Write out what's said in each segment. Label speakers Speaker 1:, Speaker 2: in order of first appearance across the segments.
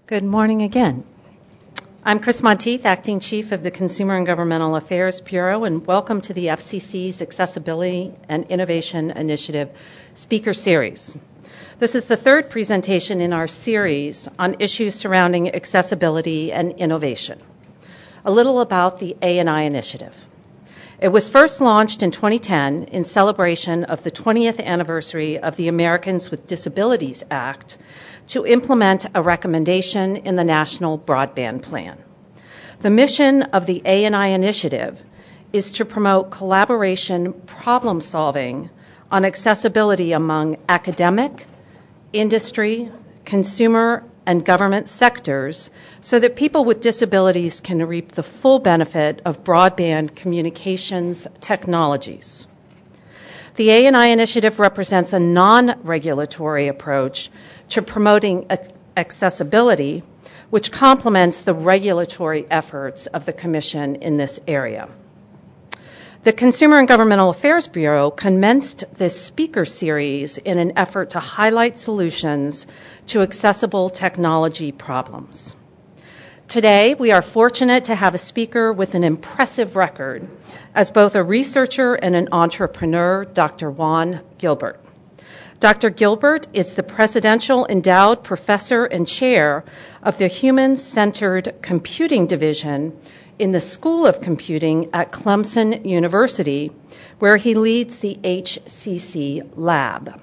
Speaker 1: Good morning again. I'm Chris Monteith, Acting Chief of the Consumer and Governmental Affairs Bureau, and welcome to the FCC's Accessibility and Innovation Initiative Speaker Series. This is the third presentation in our series on issues surrounding accessibility and innovation. A little about the A&I Initiative. It was first launched in 2010 in celebration of the 20th anniversary of the Americans with Disabilities Act to implement a recommendation in the National Broadband Plan. The mission of the A&I Initiative is to promote collaboration problem solving on accessibility among academic, industry, consumer, and government sectors so that people with disabilities can reap the full benefit of broadband communications technologies. The A&I Initiative represents a non-regulatory approach to promoting accessibility, which complements the regulatory efforts of the Commission in this area. The Consumer and Governmental Affairs Bureau commenced this speaker series in an effort to highlight solutions to accessible technology problems. Today, we are fortunate to have a speaker with an impressive record as both a researcher and an entrepreneur, Dr. Juan Gilbert. Dr. Gilbert is the Presidential Endowed Professor and Chair of the Human-Centered Computing Division in the School of Computing at Clemson University, where he leads the HCC Lab.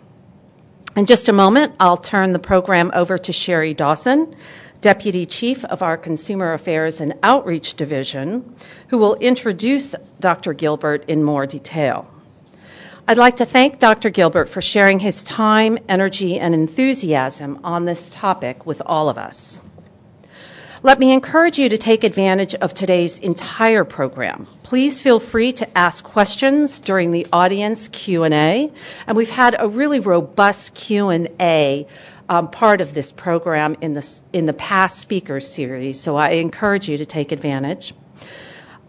Speaker 1: In just a moment, I'll turn the program over to Sherry Dawson, Deputy Chief of our Consumer Affairs and Outreach Division, who will introduce Dr. Gilbert in more detail. I'd like to thank Dr. Gilbert for sharing his time, energy, and enthusiasm on this topic with all of us. Let me encourage you to take advantage of today's entire program. Please feel free to ask questions during the audience Q&A, and we've had a really robust Q&A part of this program in the past speaker series, so I encourage you to take advantage.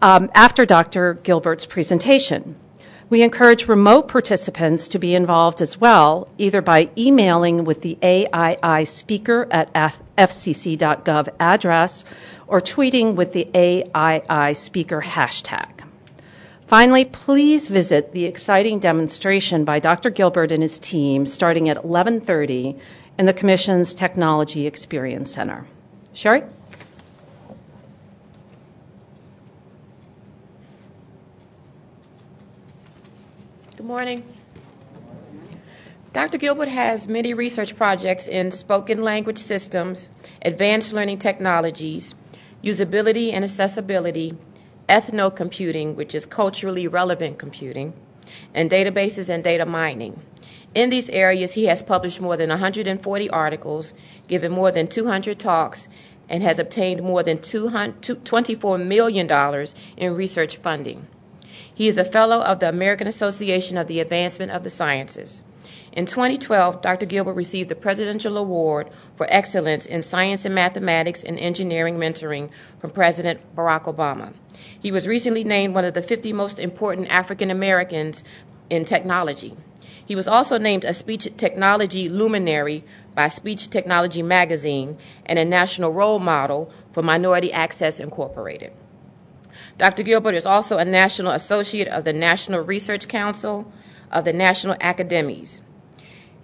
Speaker 1: After Dr. Gilbert's presentation, we encourage remote participants to be involved as well, either by emailing with the AII speaker at fcc.gov address or tweeting with the AII speaker hashtag. Finally, please visit the exciting demonstration by Dr. Gilbert and his team starting at 11:30 in the Commission's Technology Experience Center. Sherry?
Speaker 2: Good morning. Dr. Gilbert has many research projects in spoken language systems, advanced learning technologies, usability and accessibility, ethnocomputing, which is culturally relevant computing, and databases and data mining. In these areas, he has published more than 140 articles, given more than 200 talks, and has obtained more than $24 million in research funding. He is a fellow of the American Association of the Advancement of the Sciences. In 2012, Dr. Gilbert received the Presidential Award for Excellence in Science and Mathematics and Engineering Mentoring from President Barack Obama. He was recently named one of the 50 most important African Americans in technology. He was also named a speech technology luminary by Speech Technology Magazine and a national role model for Minority Access Incorporated. Dr. Gilbert is also a National Associate of the National Research Council of the National Academies.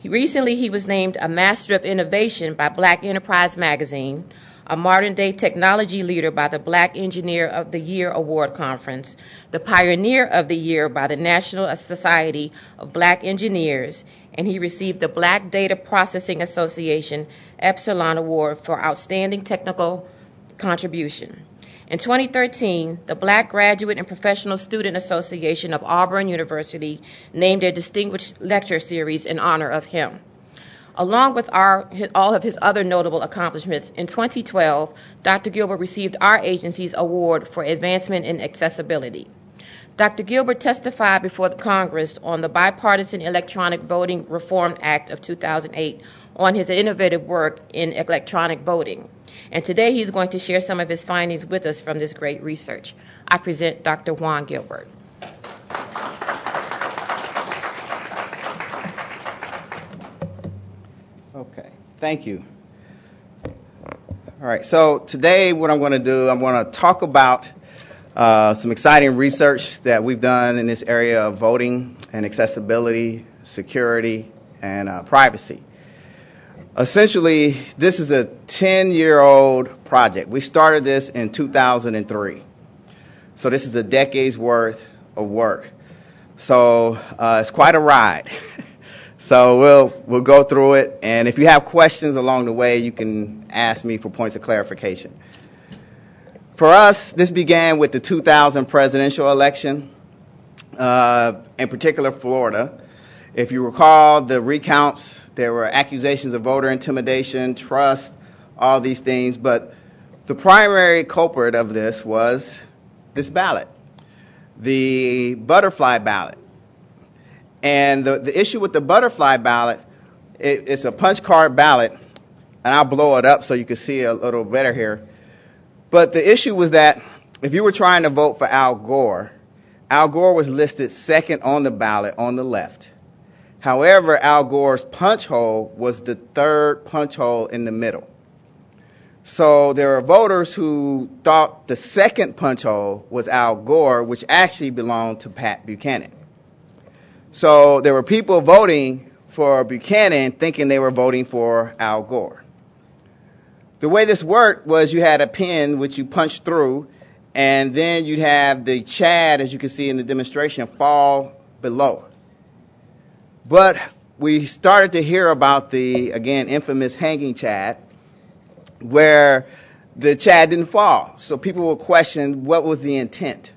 Speaker 2: Recently, he was named a Master of Innovation by Black Enterprise Magazine, a modern-day technology leader by the Black Engineer of the Year Award Conference, the Pioneer of the Year by the National Society of Black Engineers, and he received the Black Data Processing Association Epsilon Award for Outstanding Technical Contribution. In 2013, the Black Graduate and Professional Student Association of Auburn University named a distinguished lecture series in honor of him. Along with all of his other notable accomplishments, in 2012, Dr. Gilbert received our agency's award for advancement in accessibility. Dr. Gilbert testified before the Congress on the Bipartisan Electronic Voting Reform Act of 2008 on his innovative work in electronic voting. And today he's going to share some of his findings with us from this great research. I present Dr. Juan Gilbert.
Speaker 3: Okay, thank you. All right, so today what I'm going to do, I'm going to talk about some exciting research that we've done in this area of voting and accessibility, security, and privacy. Essentially, this is a 10-year-old project. We started this in 2003. So this is a decade's worth of work. So it's quite a ride. So we'll go through it, and if you have questions along the way, you can ask me for points of clarification. For us, this began with the 2000 presidential election, in particular Florida. If you recall the recounts, there were accusations of voter intimidation, trust, all these things, but the primary culprit of this was this ballot, the butterfly ballot. And the issue with the butterfly ballot, it's a punch card ballot, and I'll blow it up so you can see a little better here. But the issue was that if you were trying to vote for Al Gore was listed second on the ballot on the left. However, Al Gore's punch hole was the third punch hole in the middle. So there are voters who thought the second punch hole was Al Gore, which actually belonged to Pat Buchanan. So there were people voting for Buchanan thinking they were voting for Al Gore. The way this worked was you had a pin which you punched through, and then you'd have the Chad, as you can see in the demonstration, fall below. But we started to hear about the, again, infamous hanging Chad, where the Chad didn't fall. So people would question, what was the intent?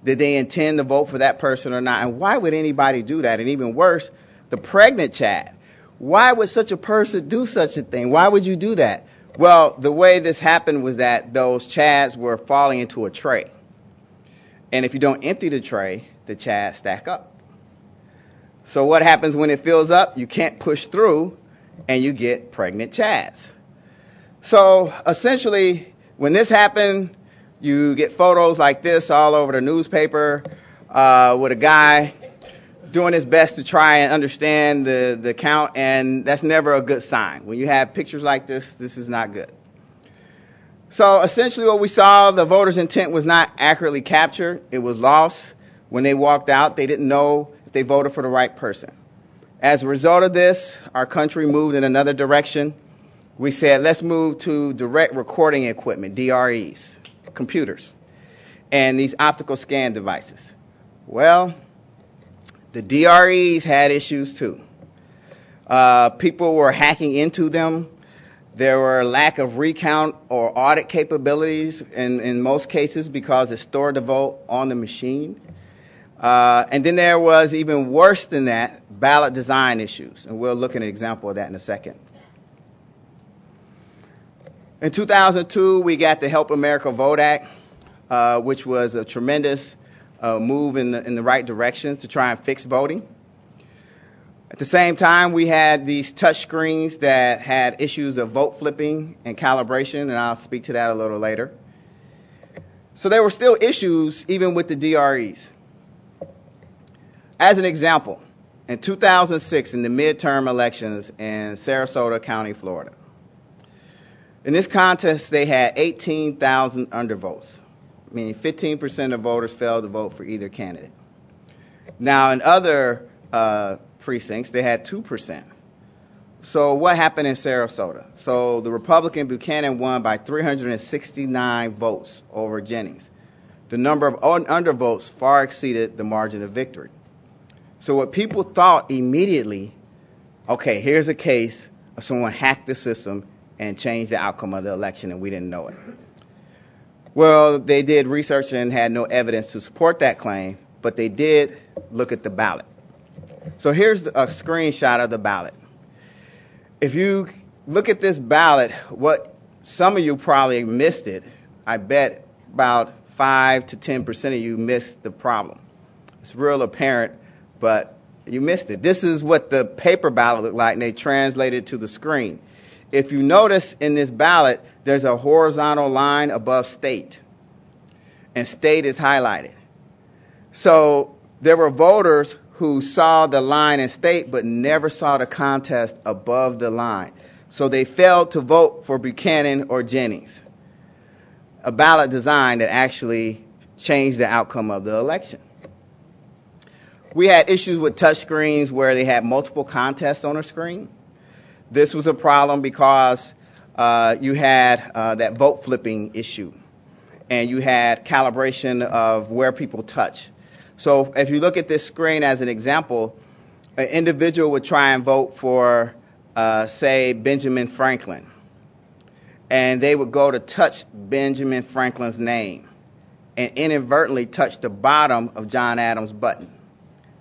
Speaker 3: Did they intend to vote for that person or not? And why would anybody do that? And even worse, the pregnant Chad. Why would such a person do such a thing? Why would you do that? Well, the way this happened was that those Chads were falling into a tray. And if you don't empty the tray, the Chads stack up. So what happens when it fills up? You can't push through, and you get pregnant Chads. So essentially, when this happened, you get photos like this all over the newspaper with a guy doing his best to try and understand the count, and that's never a good sign. When you have pictures like this, this is not good. So essentially what we saw, the voters' intent was not accurately captured. It was lost. When they walked out, they didn't know if they voted for the right person. As a result of this, our country moved in another direction. We said, let's move to direct recording equipment, DREs. Computers, and these optical scan devices. Well, the DREs had issues too. People were hacking into them. There were lack of recount or audit capabilities in most cases because it stored the vote on the machine. And then there was even worse than that, ballot design issues, and we'll look at an example of that in a second. In 2002, we got the Help America Vote Act, which was a tremendous move in the right direction to try and fix voting. At the same time, we had these touch screens that had issues of vote flipping and calibration, and I'll speak to that a little later. So there were still issues even with the DREs. As an example, in 2006, in the midterm elections in Sarasota County, Florida, in this contest, they had 18,000 undervotes, meaning 15% of voters failed to vote for either candidate. Now, in other precincts, they had 2%. So what happened in Sarasota? So the Republican Buchanan won by 369 votes over Jennings. The number of undervotes far exceeded the margin of victory. So what people thought immediately, okay, here's a case of someone hacked the system and changed the outcome of the election, and we didn't know it. Well, they did research and had no evidence to support that claim, but they did look at the ballot. So here's a screenshot of the ballot. If you look at this ballot, what some of you probably missed it. I bet about 5 to 10% of you missed the problem. It's real apparent, but you missed it. This is what the paper ballot looked like, and they translated it to the screen. If you notice in this ballot, there's a horizontal line above state, and state is highlighted. So there were voters who saw the line in state but never saw the contest above the line. So they failed to vote for Buchanan or Jennings, a ballot design that actually changed the outcome of the election. We had issues with touchscreens where they had multiple contests on a screen. This was a problem because you had that vote flipping issue, and you had calibration of where people touch. So if you look at this screen as an example, an individual would try and vote for, say, Benjamin Franklin, and they would go to touch Benjamin Franklin's name and inadvertently touch the bottom of John Adams' button,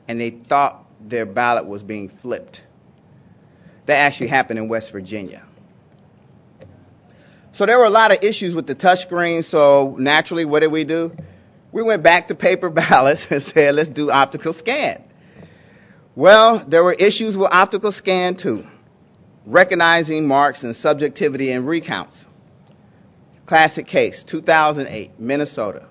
Speaker 3: and they thought their ballot was being flipped. That actually happened in West Virginia. So there were a lot of issues with the touchscreen, so naturally, what did we do? We went back to paper ballots and said, let's do optical scan. Well, there were issues with optical scan, too. Recognizing marks and subjectivity in recounts. Classic case, 2008, Minnesota.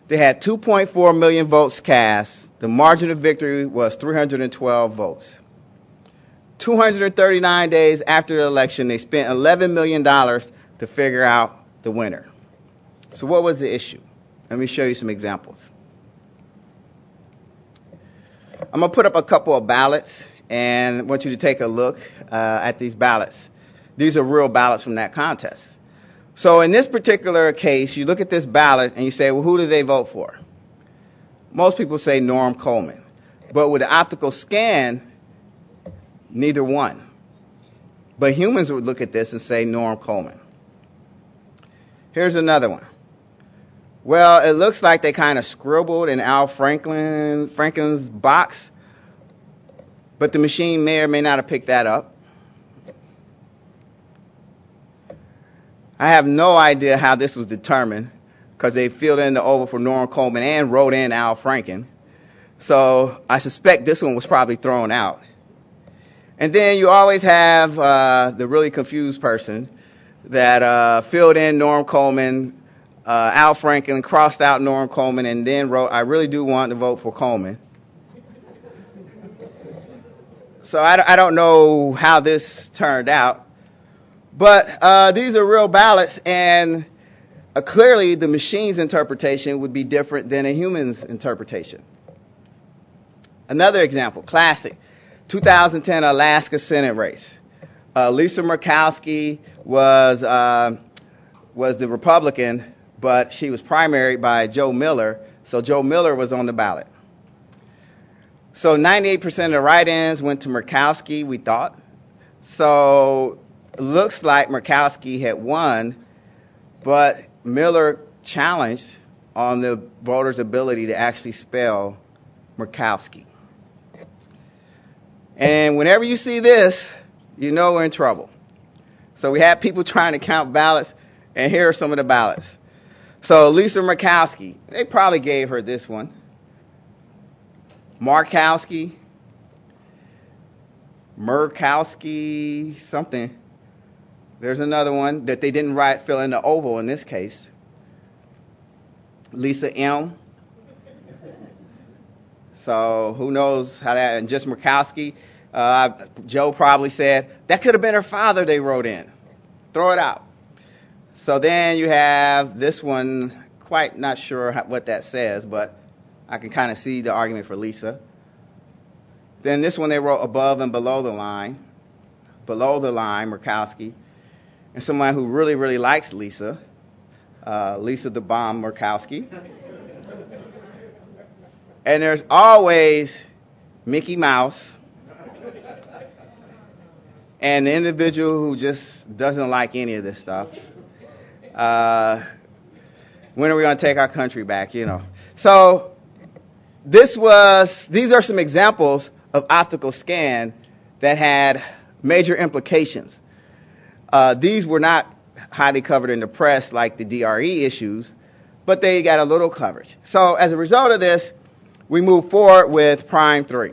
Speaker 3: They had 2.4 million votes cast. The margin of victory was 312 votes. 239 days after the election, they spent $11 million to figure out the winner. So what was the issue? Let me show you some examples. I'm going to put up a couple of ballots, and I want you to take a look at these ballots. These are real ballots from that contest. So in this particular case, you look at this ballot and you say, well, who did they vote for? Most people say Norm Coleman. But with the optical scan, neither one. But humans would look at this and say Norm Coleman. Here's another one. Well, it looks like they kind of scribbled in Al Franklin's box, but the machine may or may not have picked that up. I have no idea how this was determined because they filled in the oval for Norm Coleman and wrote in Al Franken. So I suspect this one was probably thrown out. And then you always have the really confused person that filled in Norm Coleman, Al Franken, crossed out Norm Coleman, and then wrote, I really do want to vote for Coleman. So I don't know how this turned out. But these are real ballots, and clearly the machine's interpretation would be different than a human's interpretation. Another example, classic, 2010 Alaska Senate race. Lisa Murkowski was the Republican, but she was primaried by Joe Miller, so Joe Miller was on the ballot. So 98% of the write-ins went to Murkowski, we thought. So it looks like Murkowski had won, but Miller challenged on the voters' ability to actually spell Murkowski. And whenever you see this, you know we're in trouble. So we had people trying to count ballots, and here are some of the ballots. So Lisa Murkowski, they probably gave her this one. Markowski, Murkowski, something. There's another one that they didn't fill in the oval in this case. Lisa M. So who knows how that, and just Murkowski. Joe probably said, that could have been her father they wrote in. Throw it out. So then you have this one, quite not sure what that says, but I can kind of see the argument for Lisa. Then this one they wrote above and below the line. Below the line, Murkowski. And someone who really, really likes Lisa, Lisa the Bomb Murkowski. And there's always Mickey Mouse and the individual who just doesn't like any of this stuff. When are we going to take our country back, you know? So these are some examples of optical scan that had major implications. These were not highly covered in the press like the DRE issues, but they got a little coverage. So as a result of this, we move forward with Prime 3.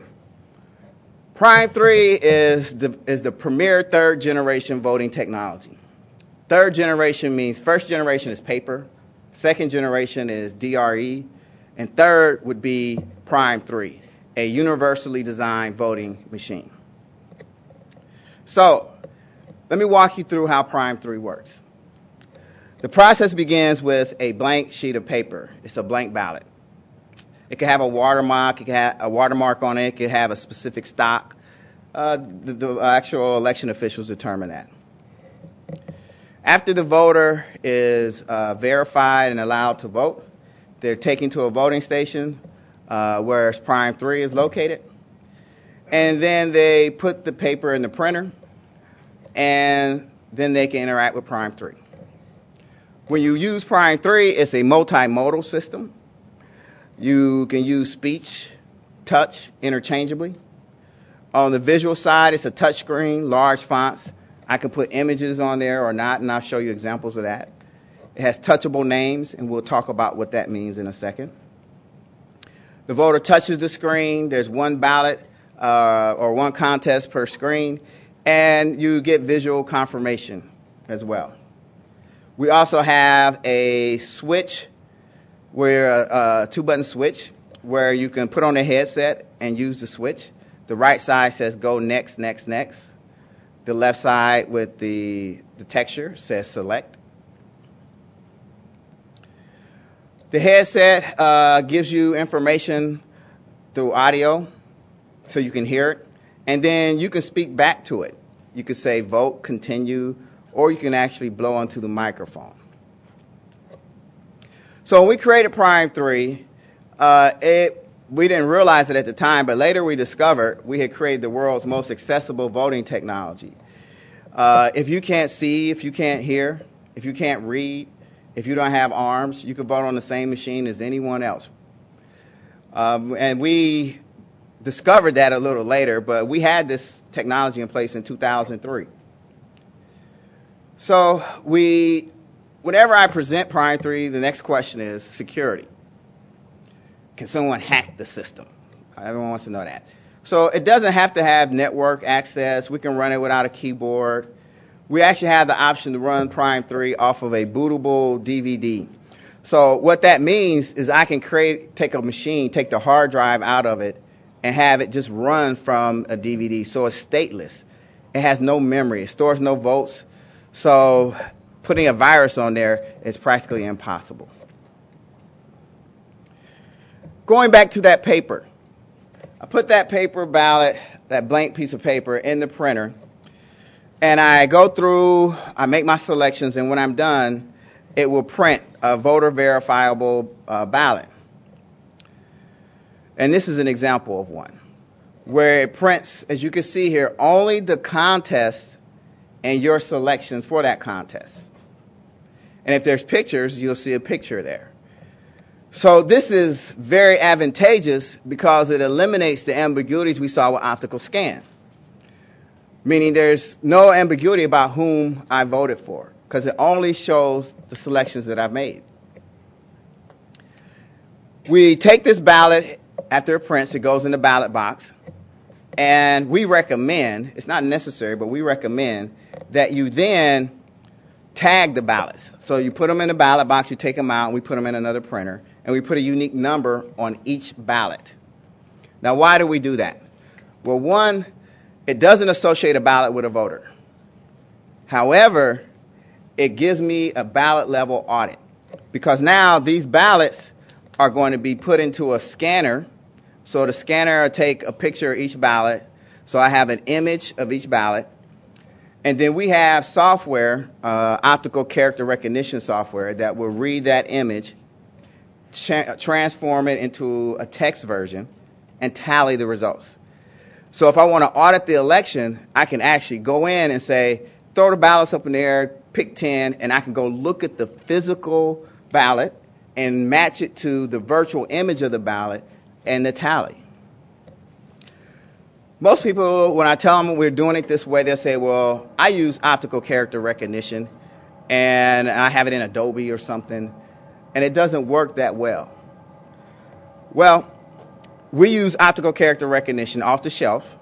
Speaker 3: Prime 3 is the premier third-generation voting technology. Third generation means first generation is paper, second generation is DRE, and third would be Prime 3, a universally designed voting machine. So Let me walk you through how Prime 3 works. The process begins with a blank sheet of paper. It's a blank ballot. It can have a watermark. It can have a watermark on it. It can have a specific stock. The actual election officials determine that. After the voter is verified and allowed to vote, they're taken to a voting station where Prime 3 is located. And then they put the paper in the printer, and then they can interact with Prime 3. When you use Prime 3, it's a multimodal system. You can use speech, touch interchangeably. On the visual side, it's a touch screen, large fonts. I can put images on there or not, and I'll show you examples of that. It has touchable names, and we'll talk about what that means in a second. The voter touches the screen. There's one ballot or one contest per screen, and you get visual confirmation as well. We also have a switch, a two-button switch, where you can put on a headset and use the switch. The right side says go next, next, next. The left side with the texture says select. The headset gives you information through audio so you can hear it, and then you can speak back to it. You can say vote, continue, or you can actually blow onto the microphone. So when we created Prime 3, we didn't realize it at the time, but later we discovered we had created the world's most accessible voting technology. If you can't see, if you can't hear, if you can't read, if you don't have arms, you can vote on the same machine as anyone else. And we discovered that a little later, but we had this technology in place in 2003. So whenever I present Prime 3, the next question is security. Can someone hack the system? Everyone wants to know that. So it doesn't have to have network access. We can run it without a keyboard. We actually have the option to run Prime 3 off of a bootable DVD. So what that means is I can take a machine, take the hard drive out of it, and have it just run from a DVD. So it's stateless. It has no memory. It stores no votes. So putting a virus on there is practically impossible. Going back to that paper, I put that paper ballot, that blank piece of paper, in the printer, and I go through, I make my selections, and when I'm done, it will print a voter verifiable ballot. And this is an example of one, where it prints, as you can see here, only the contest and your selections for that contest. And if there's pictures, you'll see a picture there. So this is very advantageous because it eliminates the ambiguities we saw with optical scan, meaning there's no ambiguity about whom I voted for because it only shows the selections that I've made. We take this ballot after it prints, it goes in the ballot box, and we recommend, it's not necessary, but we recommend that you then tag the ballots. So you put them in the ballot box, you take them out, and we put them in another printer, and we put a unique number on each ballot. Now, why do we do that? Well, one, it doesn't associate a ballot with a voter. However, it gives me a ballot level audit because now these ballots are going to be put into a scanner. So the scanner will take a picture of each ballot. So I have an image of each ballot. And then we have software, optical character recognition software, that will read that image, transform it into a text version, and tally the results. So if I want to audit the election, I can actually go in and say, throw the ballots up in the air, pick 10, and I can go look at the physical ballot and match it to the virtual image of the ballot and the tally. Most people, when I tell them we're doing it this way, they'll say, well, I use optical character recognition, and I have it in Adobe or something, and it doesn't work that well. Well, we use optical character recognition off the shelf,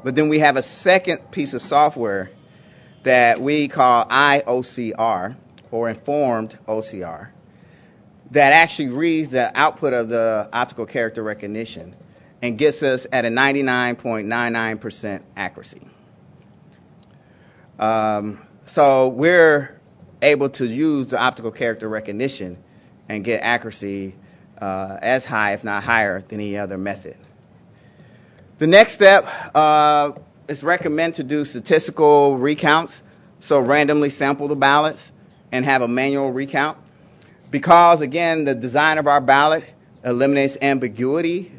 Speaker 3: but then we have a second piece of software that we call IOCR, or Informed OCR, that actually reads the output of the optical character recognition and gets us at a 99.99% accuracy. So we're able to use the optical character recognition and get accuracy as high, if not higher, than any other method. The next step is recommend to do statistical recounts, so randomly sample the ballots and have a manual recount. Because, again, the design of our ballot eliminates ambiguity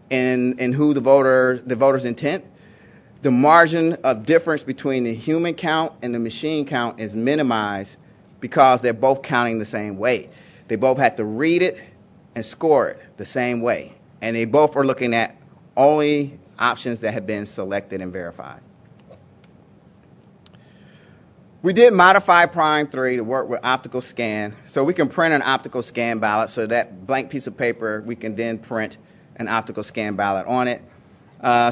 Speaker 3: in who the voter's intent, the margin of difference between the human count and the machine count is minimized because they're both counting the same way. They both have to read it and score it the same way. And they both are looking at only options that have been selected and verified. We did modify Prime 3 to work with optical scan, so we can print an optical scan ballot, so that blank piece of paper, we can then print an optical scan ballot on it.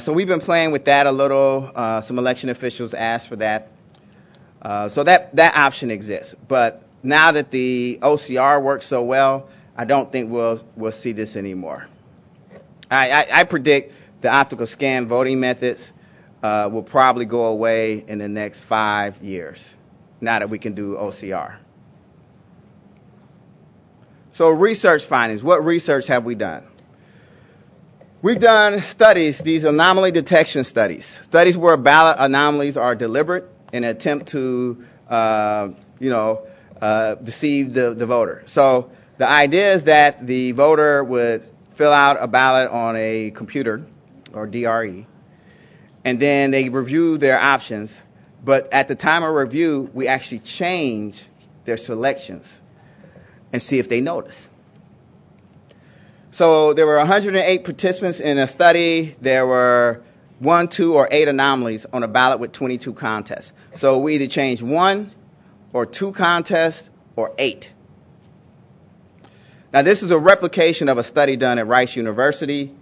Speaker 3: So we've been playing with that a little. Some election officials asked for that. So that option exists. But now that the OCR works so well, I don't think we'll see this anymore. I predict the optical scan voting methods will probably go away in the next 5 years, now that we can do OCR. So research findings. What research have we done? We've done studies, these anomaly detection studies, studies where ballot anomalies are deliberate in an attempt to, deceive the voter. So the idea is that the voter would fill out a ballot on a computer, or DRE, and then they review their options. But at the time of review, we actually change their selections and see if they notice. So there were 108 participants in a study. There were 1, 2, or 8 anomalies on a ballot with 22 contests. So we either changed 1 or 2 contests or 8. Now this is a replication of a study done at Rice University.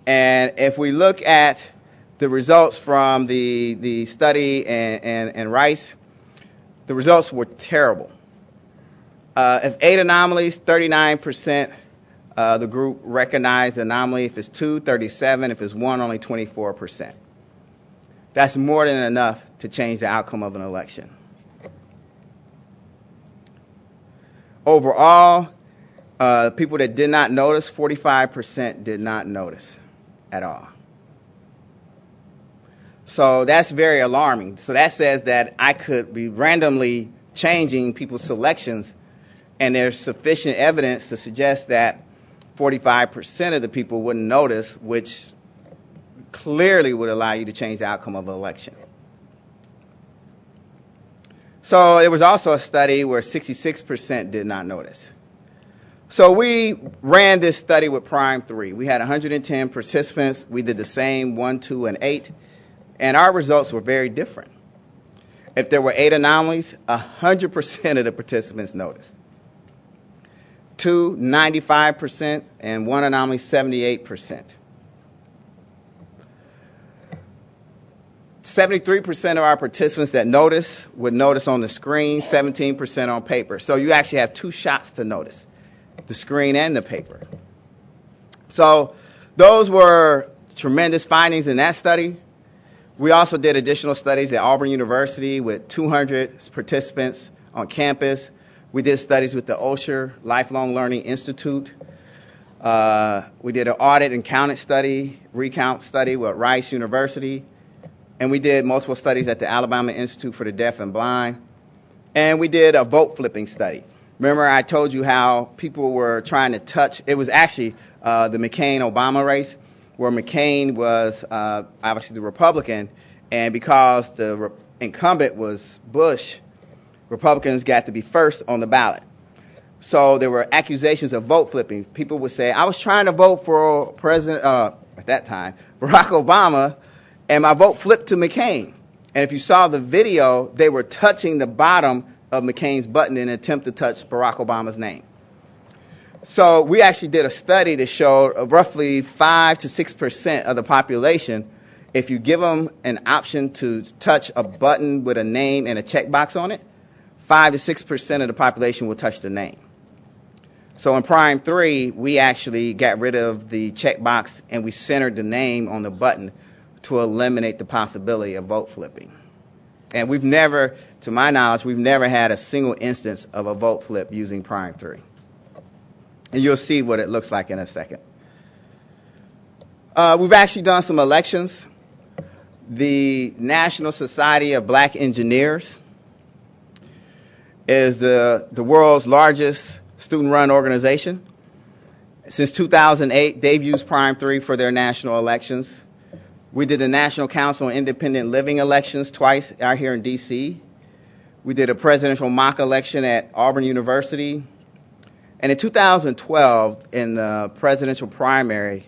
Speaker 3: And if we look at the results from the study and Rice, the results were terrible. If 8 anomalies, 39%. The group recognized the anomaly. If it's 2, 37. If it's 1, only 24%. That's more than enough to change the outcome of an election. Overall, people that did not notice, 45% did not notice at all. So that's very alarming. So that says that I could be randomly changing people's selections, and there's sufficient evidence to suggest that 45% of the people wouldn't notice, which clearly would allow you to change the outcome of an election. So there was also a study where 66% did not notice. So we ran this study with Prime 3. We had 110 participants. We did the same 1, 2, and 8, and our results were very different. If there were 8 anomalies, 100% of the participants noticed. 2, 95%, and 1 anomaly, 78%. 73% of our participants that notice would notice on the screen, 17% on paper. So you actually have 2 shots to notice, the screen and the paper. So those were tremendous findings in that study. We also did additional studies at Auburn University with 200 participants on campus. We did studies with the Osher Lifelong Learning Institute. We did an audit and recount study with Rice University. And we did multiple studies at the Alabama Institute for the Deaf and Blind. And we did a vote flipping study. Remember I told you how people were trying to touch, it was actually the McCain-Obama race, where McCain was obviously the Republican, and because the incumbent was Bush, Republicans got to be first on the ballot. So there were accusations of vote flipping. People would say, I was trying to vote for President, at that time, Barack Obama, and my vote flipped to McCain. And if you saw the video, they were touching the bottom of McCain's button in an attempt to touch Barack Obama's name. So we actually did a study that showed roughly 5 to 6% of the population, if you give them an option to touch a button with a name and a checkbox on it, 5 to 6% of the population will touch the name. So in Prime 3, we actually got rid of the checkbox and we centered the name on the button to eliminate the possibility of vote flipping. And we've never, to my knowledge, we've never had a single instance of a vote flip using Prime 3. And you'll see what it looks like in a second. We've actually done some elections. The National Society of Black Engineers is the world's largest student-run organization. Since 2008, they've used Prime 3 for their national elections. We did the National Council on Independent Living elections twice out here in D.C. We did a presidential mock election at Auburn University. And in 2012, in the presidential primary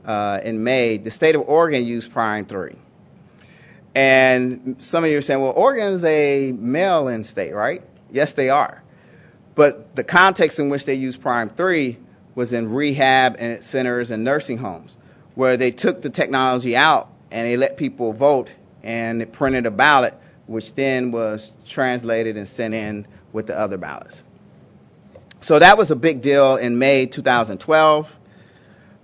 Speaker 3: in May, the state of Oregon used Prime 3. And some of you are saying, well, Oregon's a mail-in state, right? Yes, they are. But the context in which they used Prime 3 was in rehab and centers and nursing homes, where they took the technology out and they let people vote, and it printed a ballot, which then was translated and sent in with the other ballots. So that was a big deal in May 2012.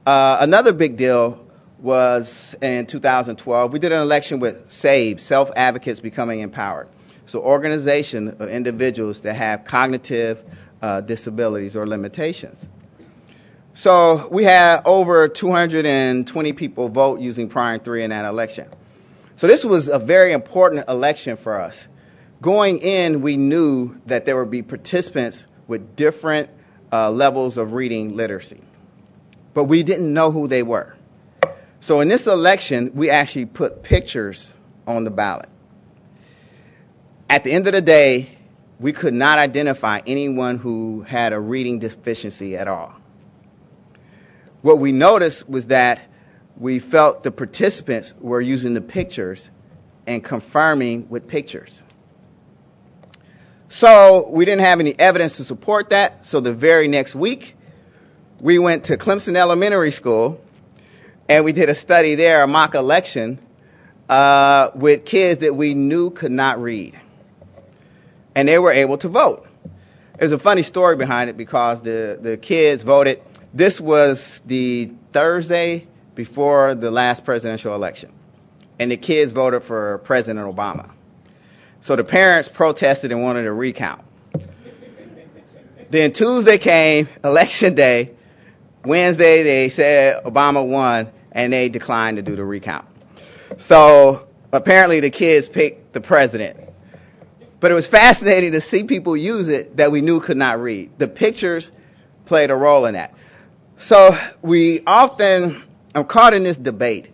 Speaker 3: Another big deal was in 2012. We did an election with SABE, Self-Advocates Becoming Empowered. So organization of individuals that have cognitive disabilities or limitations. So we had over 220 people vote using Prime 3 in that election. So this was a very important election for us. Going in, we knew that there would be participants with different levels of reading literacy. But we didn't know who they were. So in this election, we actually put pictures on the ballot. At the end of the day, we could not identify anyone who had a reading deficiency at all. What we noticed was that we felt the participants were using the pictures and confirming with pictures. So we didn't have any evidence to support that. So the very next week, we went to Clemson Elementary School, and we did a study there, a mock election, with kids that we knew could not read. And they were able to vote. There's a funny story behind it because the kids voted. This was the Thursday before the last presidential election. And the kids voted for President Obama. So the parents protested and wanted a recount. Then Tuesday came, election day. Wednesday, they said Obama won, and they declined to do the recount. So apparently the kids picked the president. But it was fascinating to see people use it that we knew could not read. The pictures played a role in that. So I'm caught in this debate.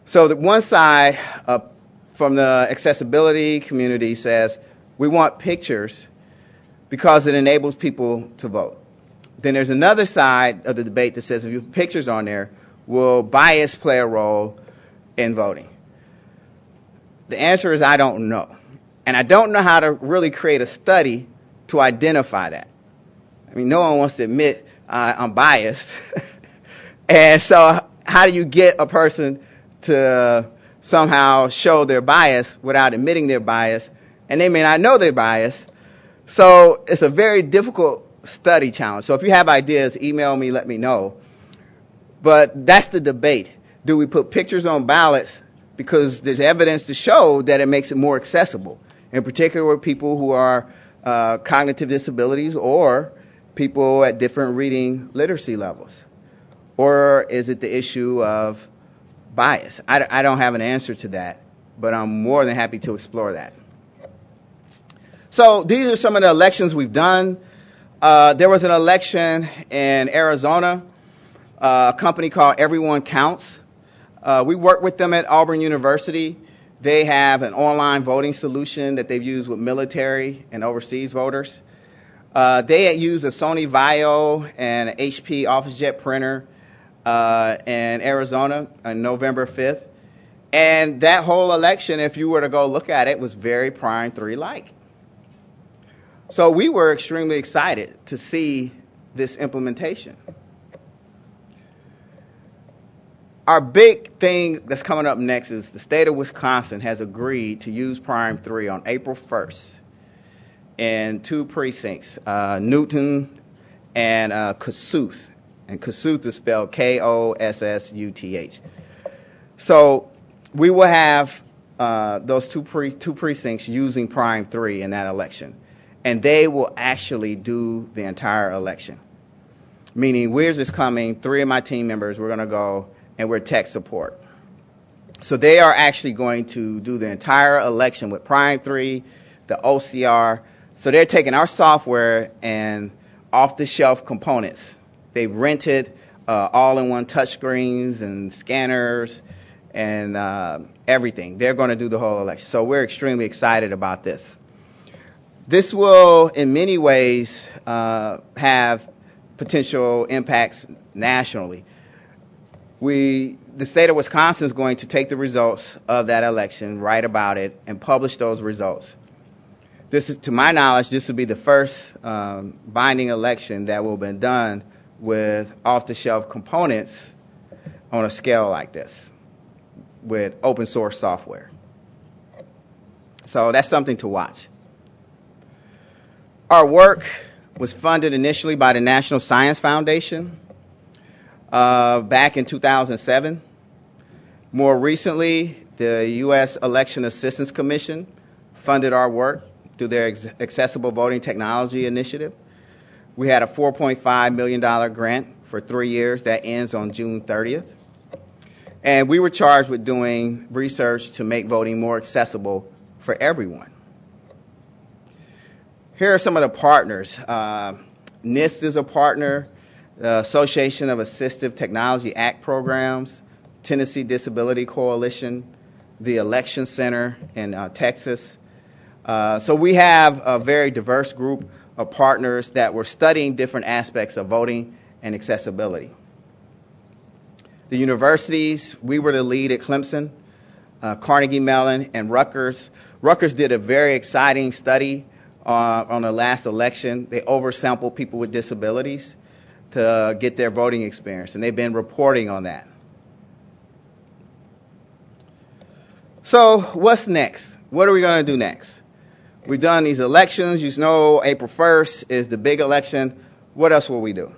Speaker 3: So the one side from the accessibility community says we want pictures because it enables people to vote. Then there's another side of the debate that says if you put pictures on there, will bias play a role in voting? The answer is I don't know. And I don't know how to really create a study to identify that. I mean, no one wants to admit I'm biased. And so how do you get a person to somehow show their bias without admitting their bias? And they may not know they're biased. So it's a very difficult study challenge. So if you have ideas, email me, let me know. But that's the debate. Do we put pictures on ballots because there's evidence to show that it makes it more accessible, in particular with people who are cognitive disabilities or people at different reading literacy levels? Or is it the issue of bias? I don't have an answer to that, but I'm more than happy to explore that. So these are some of the elections we've done. There was an election in Arizona, a company called Everyone Counts. We work with them at Auburn University. They have an online voting solution that they've used with military and overseas voters. They had used a Sony Vaio and an HP OfficeJet printer in Arizona on November 5th. And that whole election, if you were to go look at it, was very Prime 3-like. So we were extremely excited to see this implementation. Our big thing that's coming up next is the state of Wisconsin has agreed to use Prime 3 on April 1st in 2 precincts, Newton and Kossuth. And Kossuth is spelled Kossuth. So we will have those two precincts using Prime 3 in that election. And they will actually do the entire election. Meaning, where's this coming? 3 of my team members, we're going to go, and we're tech support. So they are actually going to do the entire election with Prime 3, the OCR. So they're taking our software and off-the-shelf components. They rented all-in-one touchscreens and scanners and everything. They're going to do the whole election. So we're extremely excited about this. This will, in many ways, have potential impacts nationally. The state of Wisconsin is going to take the results of that election, write about it, and publish those results. This is, to my knowledge, this will be the first binding election that will have been done with off-the-shelf components on a scale like this, with open source software. So that's something to watch. Our work was funded initially by the National Science Foundation back in 2007. More recently, the U.S. Election Assistance Commission funded our work through their Accessible Voting Technology Initiative. We had a $4.5 million grant for 3 years that ends on June 30th. And we were charged with doing research to make voting more accessible for everyone. Here are some of the partners. NIST is a partner, the Association of Assistive Technology Act Programs, Tennessee Disability Coalition, the Election Center in Texas. So we have a very diverse group of partners that were studying different aspects of voting and accessibility. The universities, we were the lead at Clemson, Carnegie Mellon, and Rutgers. Rutgers did a very exciting study on the last election. They oversampled people with disabilities to get their voting experience, and they've been reporting on that. So what's next? What are we going to do next? We've done these elections. You know, April 1st is the big election. What else will we do?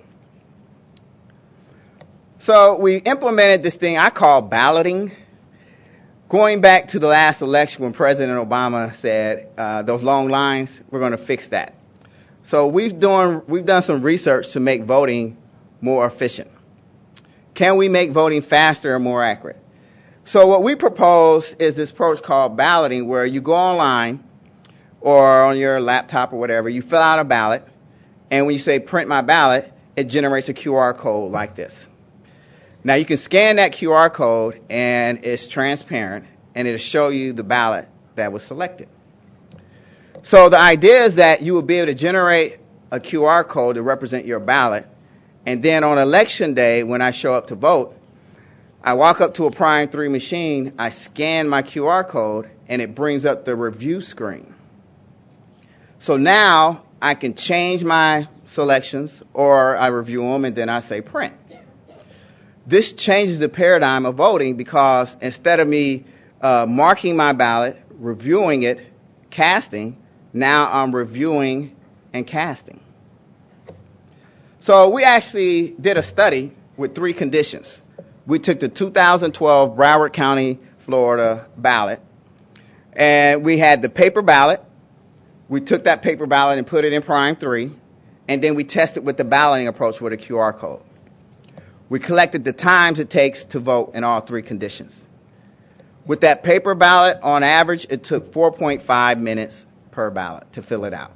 Speaker 3: So we implemented this thing I call balloting. Going back to the last election when President Obama said those long lines, we're going to fix that. So we've done some research to make voting more efficient. Can we make voting faster and more accurate? So what we propose is this approach called balloting, where you go online or on your laptop or whatever, you fill out a ballot, and when you say print my ballot, it generates a QR code like this. Now you can scan that QR code, and it's transparent, and it'll show you the ballot that was selected. So the idea is that you will be able to generate a QR code to represent your ballot, and then on election day, when I show up to vote, I walk up to a Prime 3 machine, I scan my QR code, and it brings up the review screen. So now I can change my selections, or I review them, and then I say print. This changes the paradigm of voting, because instead of me marking my ballot, reviewing it, casting, now I'm reviewing and casting. So we actually did a study with 3 conditions. We took the 2012 Broward County, Florida ballot, and we had the paper ballot. We took that paper ballot and put it in Prime 3, and then we tested with the balloting approach with a QR code. We collected the times it takes to vote in all 3 conditions. With that paper ballot, on average, it took 4.5 minutes per ballot to fill it out.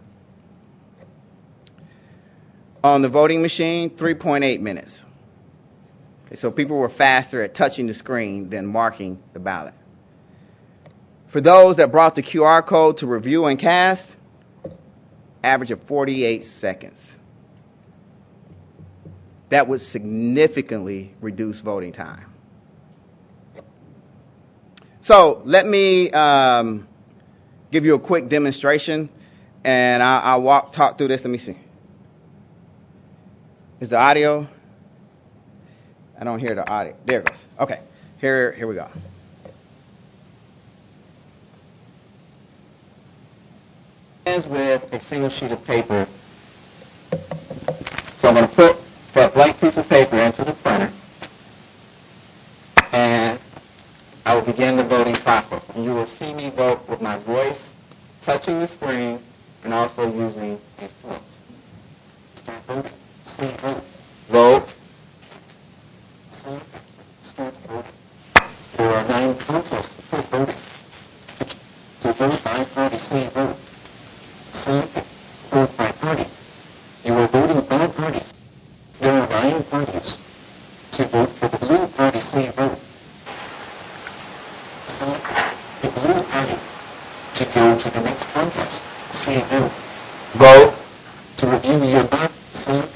Speaker 3: On the voting machine, 3.8 minutes. Okay, so people were faster at touching the screen than marking the ballot. For those that brought the QR code to review and cast, average of 48 seconds. That would significantly reduce voting time. So let me give you a quick demonstration, and I'll talk through this. Let me see. Is the audio? I don't hear the audio. There it goes. Okay, here we go. With a single sheet of paper. So I'm going to put that blank piece of paper into the printer, and I will begin the voting process. And you will see me vote with my voice touching the screen and also using a flip. Start voting. See vote. Vote. See. Start voting. There are 9 contests for voting. To vote by party, say vote. Select it. Vote by party. You are voting by party. There are 9 parties. To vote for the blue party, say vote. Select the blue party. To go to the next contest, say vote. Vote. To review your ballot, select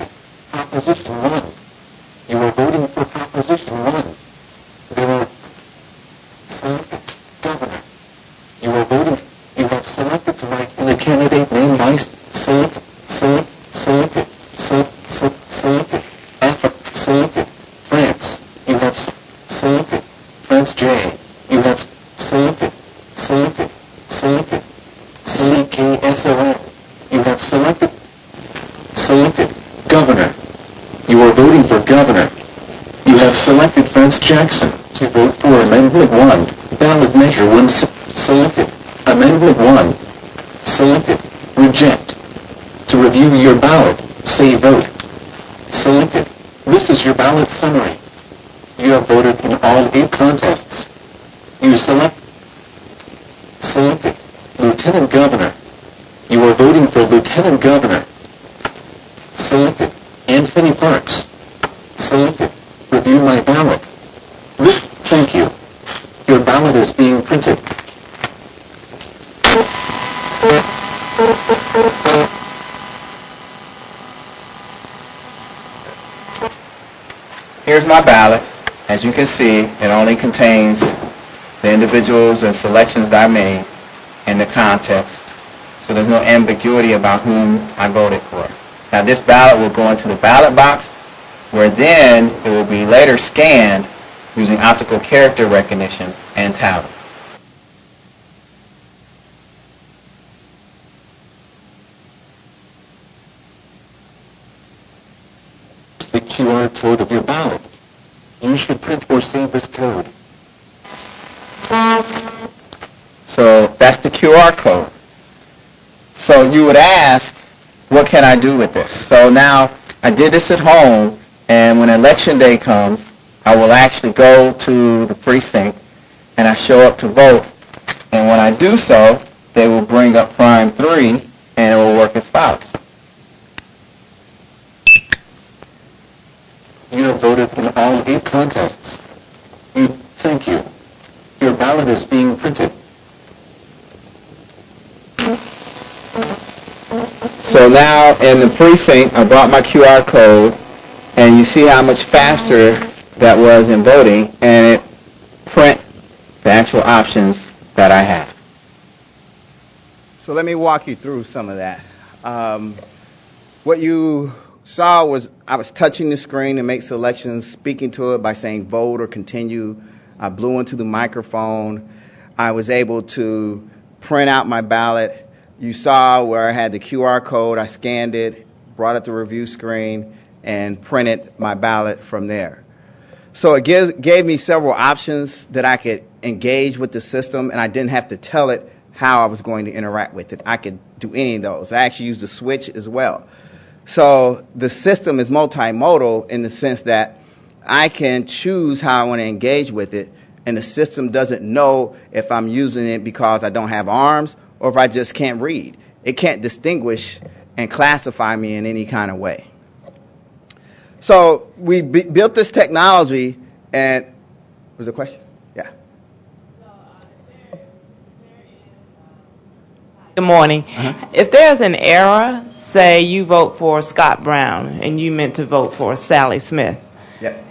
Speaker 3: Proposition 1. You are voting for Proposition 1. There are selected governor. You are voting. You have selected to write in the candidate name by selected France. You have selected France J. You have selected CKSON. You have selected governor. You are voting for governor. You have selected France Jackson to vote for Amendment 1. Ballot measure 1 selected. Amendment 1. Selected. Reject. To review your ballot, say vote. Selected. This is your ballot summary. You have voted in all 8 contests. You selected Lieutenant Governor. You are voting for Lieutenant Governor. Selected Anthony Parks. Selected Review my ballot. Thank you. Your ballot is being printed. Here's my ballot. As you can see, it only contains the individuals and selections I made in the contest. So there's no ambiguity about whom I voted for. Now this ballot will go into the ballot box, where then it will be later scanned using optical character recognition and tallied. The QR code of your ballot. You should print or save this code. So that's the QR code. So you would ask, what can I do with this? So now I did this at home, and when election day comes, I will actually go to the precinct and I show up to vote. And when I do so, they will bring up prime 3 and it will work as follows. You have voted in all 8 contests. Thank you. Your ballot is being printed. So now in the precinct, I brought my QR code, and you see how much faster that was in voting, and it print the actual options that I have. So let me walk you through some of that. What you saw was I was touching the screen to make selections, speaking to it by saying vote or continue. I blew into the microphone. I was able to print out my ballot. You saw where I had the QR code. I scanned it, brought it to the review screen, and printed my ballot from there. So it gave me several options that I could engage with the system, and I didn't have to tell it how I was going to interact with it. I could do any of those. I actually used the switch as well. So the system is multimodal in the sense that I can choose how I want to engage with it, and the system doesn't know if I'm using it because I don't have arms or if I just can't read. It can't distinguish and classify me in any kind of way. So we built this technology, and was there a question? Yeah.
Speaker 2: Good morning. If there's an error, say you vote for Scott Brown and you meant to vote for Sally Smith,
Speaker 3: Yep.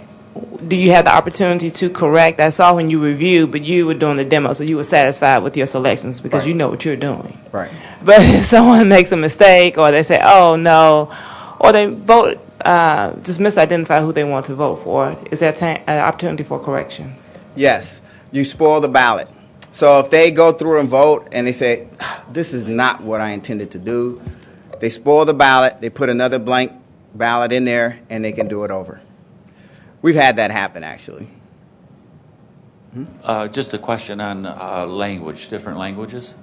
Speaker 2: do you have the opportunity to correct? I saw when you reviewed, but you were doing the demo, so you were satisfied with your selections because you know what you're doing.
Speaker 3: Right.
Speaker 2: But if someone makes a mistake, or they say, oh, no, or they vote, just misidentify who they want to vote for, is there an opportunity for correction?
Speaker 3: Yes. You spoil the ballot. So if they go through and vote and they say, this is not what I intended to do, they spoil the ballot, they put another blank ballot in there, and they can do it over. We've had that happen, actually.
Speaker 4: Just a question on language, different languages.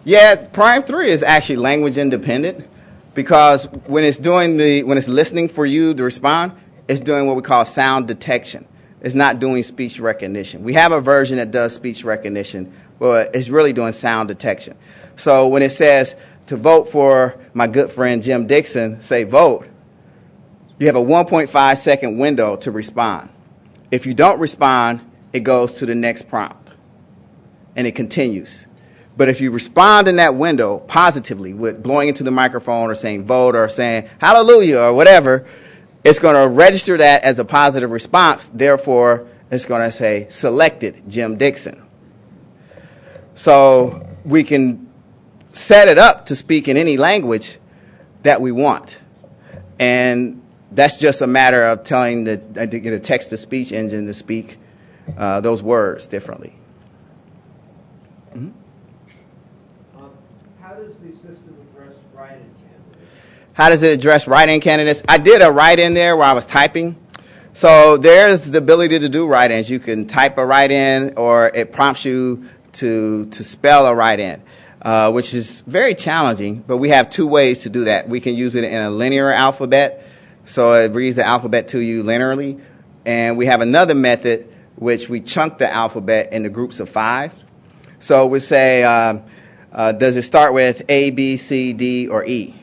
Speaker 3: Yeah, Prime 3 is actually language independent because when it's listening for you to respond, it's doing what we call sound detection. It's not doing speech recognition. We have a version that does speech recognition, but it's really doing sound detection. So when it says to vote for my good friend Jim Dixon, say vote, you have a 1.5 second window to respond. If you don't respond, it goes to the next prompt, and it continues. But if you respond in that window positively with blowing into the microphone or saying vote or saying hallelujah or whatever, it's going to register that as a positive response. Therefore, it's going to say selected Jim Dixon. So we can set it up to speak in any language that we want. And that's just a matter of telling the text-to-speech engine to speak those words differently. Mm-hmm.
Speaker 5: How does the system address write-in candidates?
Speaker 3: How does it address write-in candidates? I did a write-in there where I was typing. So there's the ability to do write-ins. You can type a write-in, or it prompts you to spell a write-in, which is very challenging. But we have two ways to do that. We can use it in a linear alphabet, so it reads the alphabet to you linearly. And we have another method, which we chunk the alphabet into groups of 5. So we say, does it start with A, B, C, D, or E?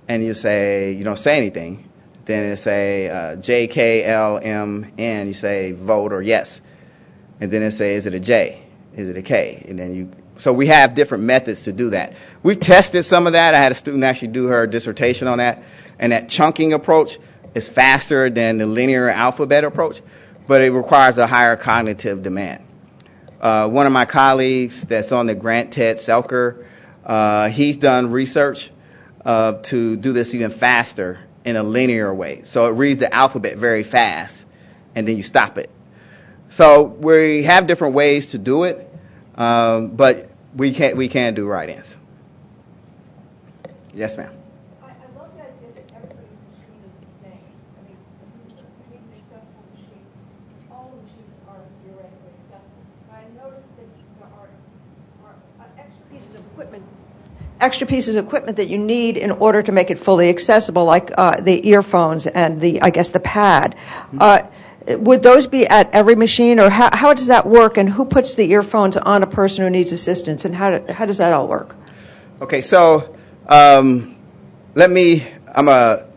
Speaker 3: And you don't say anything. Then it say J, K, L, M, N. You say vote or yes. And then it says, is it a J? Is it a K? And then so we have different methods to do that. We've tested some of that. I had a student actually do her dissertation on that. And that chunking approach is faster than the linear alphabet approach, but it requires a higher cognitive demand. One of my colleagues that's on the grant, Ted Selker, he's done research to do this even faster in a linear way. So it reads the alphabet very fast, and then you stop it. So we have different ways to do it, but we can do write-ins. Yes, ma'am.
Speaker 6: I love that everybody's machine is the same. I mean, if you need an accessible machine, all the machines are theoretically accessible. But I noticed that there are extra pieces of equipment that you need in order to make it fully accessible, like the earphones and the pad. Would those be at every machine, or how does that work, and who puts the earphones on a person who needs assistance, and how does that all work?
Speaker 3: Okay, so that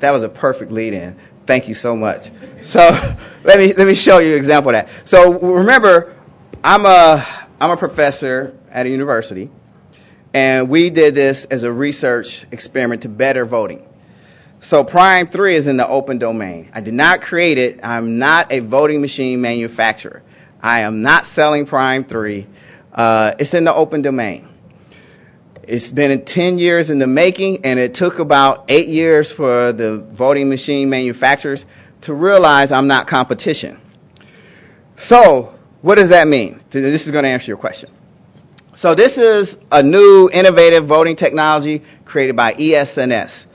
Speaker 3: was a perfect lead-in. Thank you so much. So let me show you an example of that. So remember, I'm a professor at a university, and we did this as a research experiment to better voting. So Prime 3 is in the open domain. I did not create it. I'm not a voting machine manufacturer. I am not selling Prime 3. It's in the open domain. It's been 10 years in the making, and it took about 8 years for the voting machine manufacturers to realize I'm not competition. So what does that mean? This is going to answer your question. So this is a new innovative voting technology created by ES&S.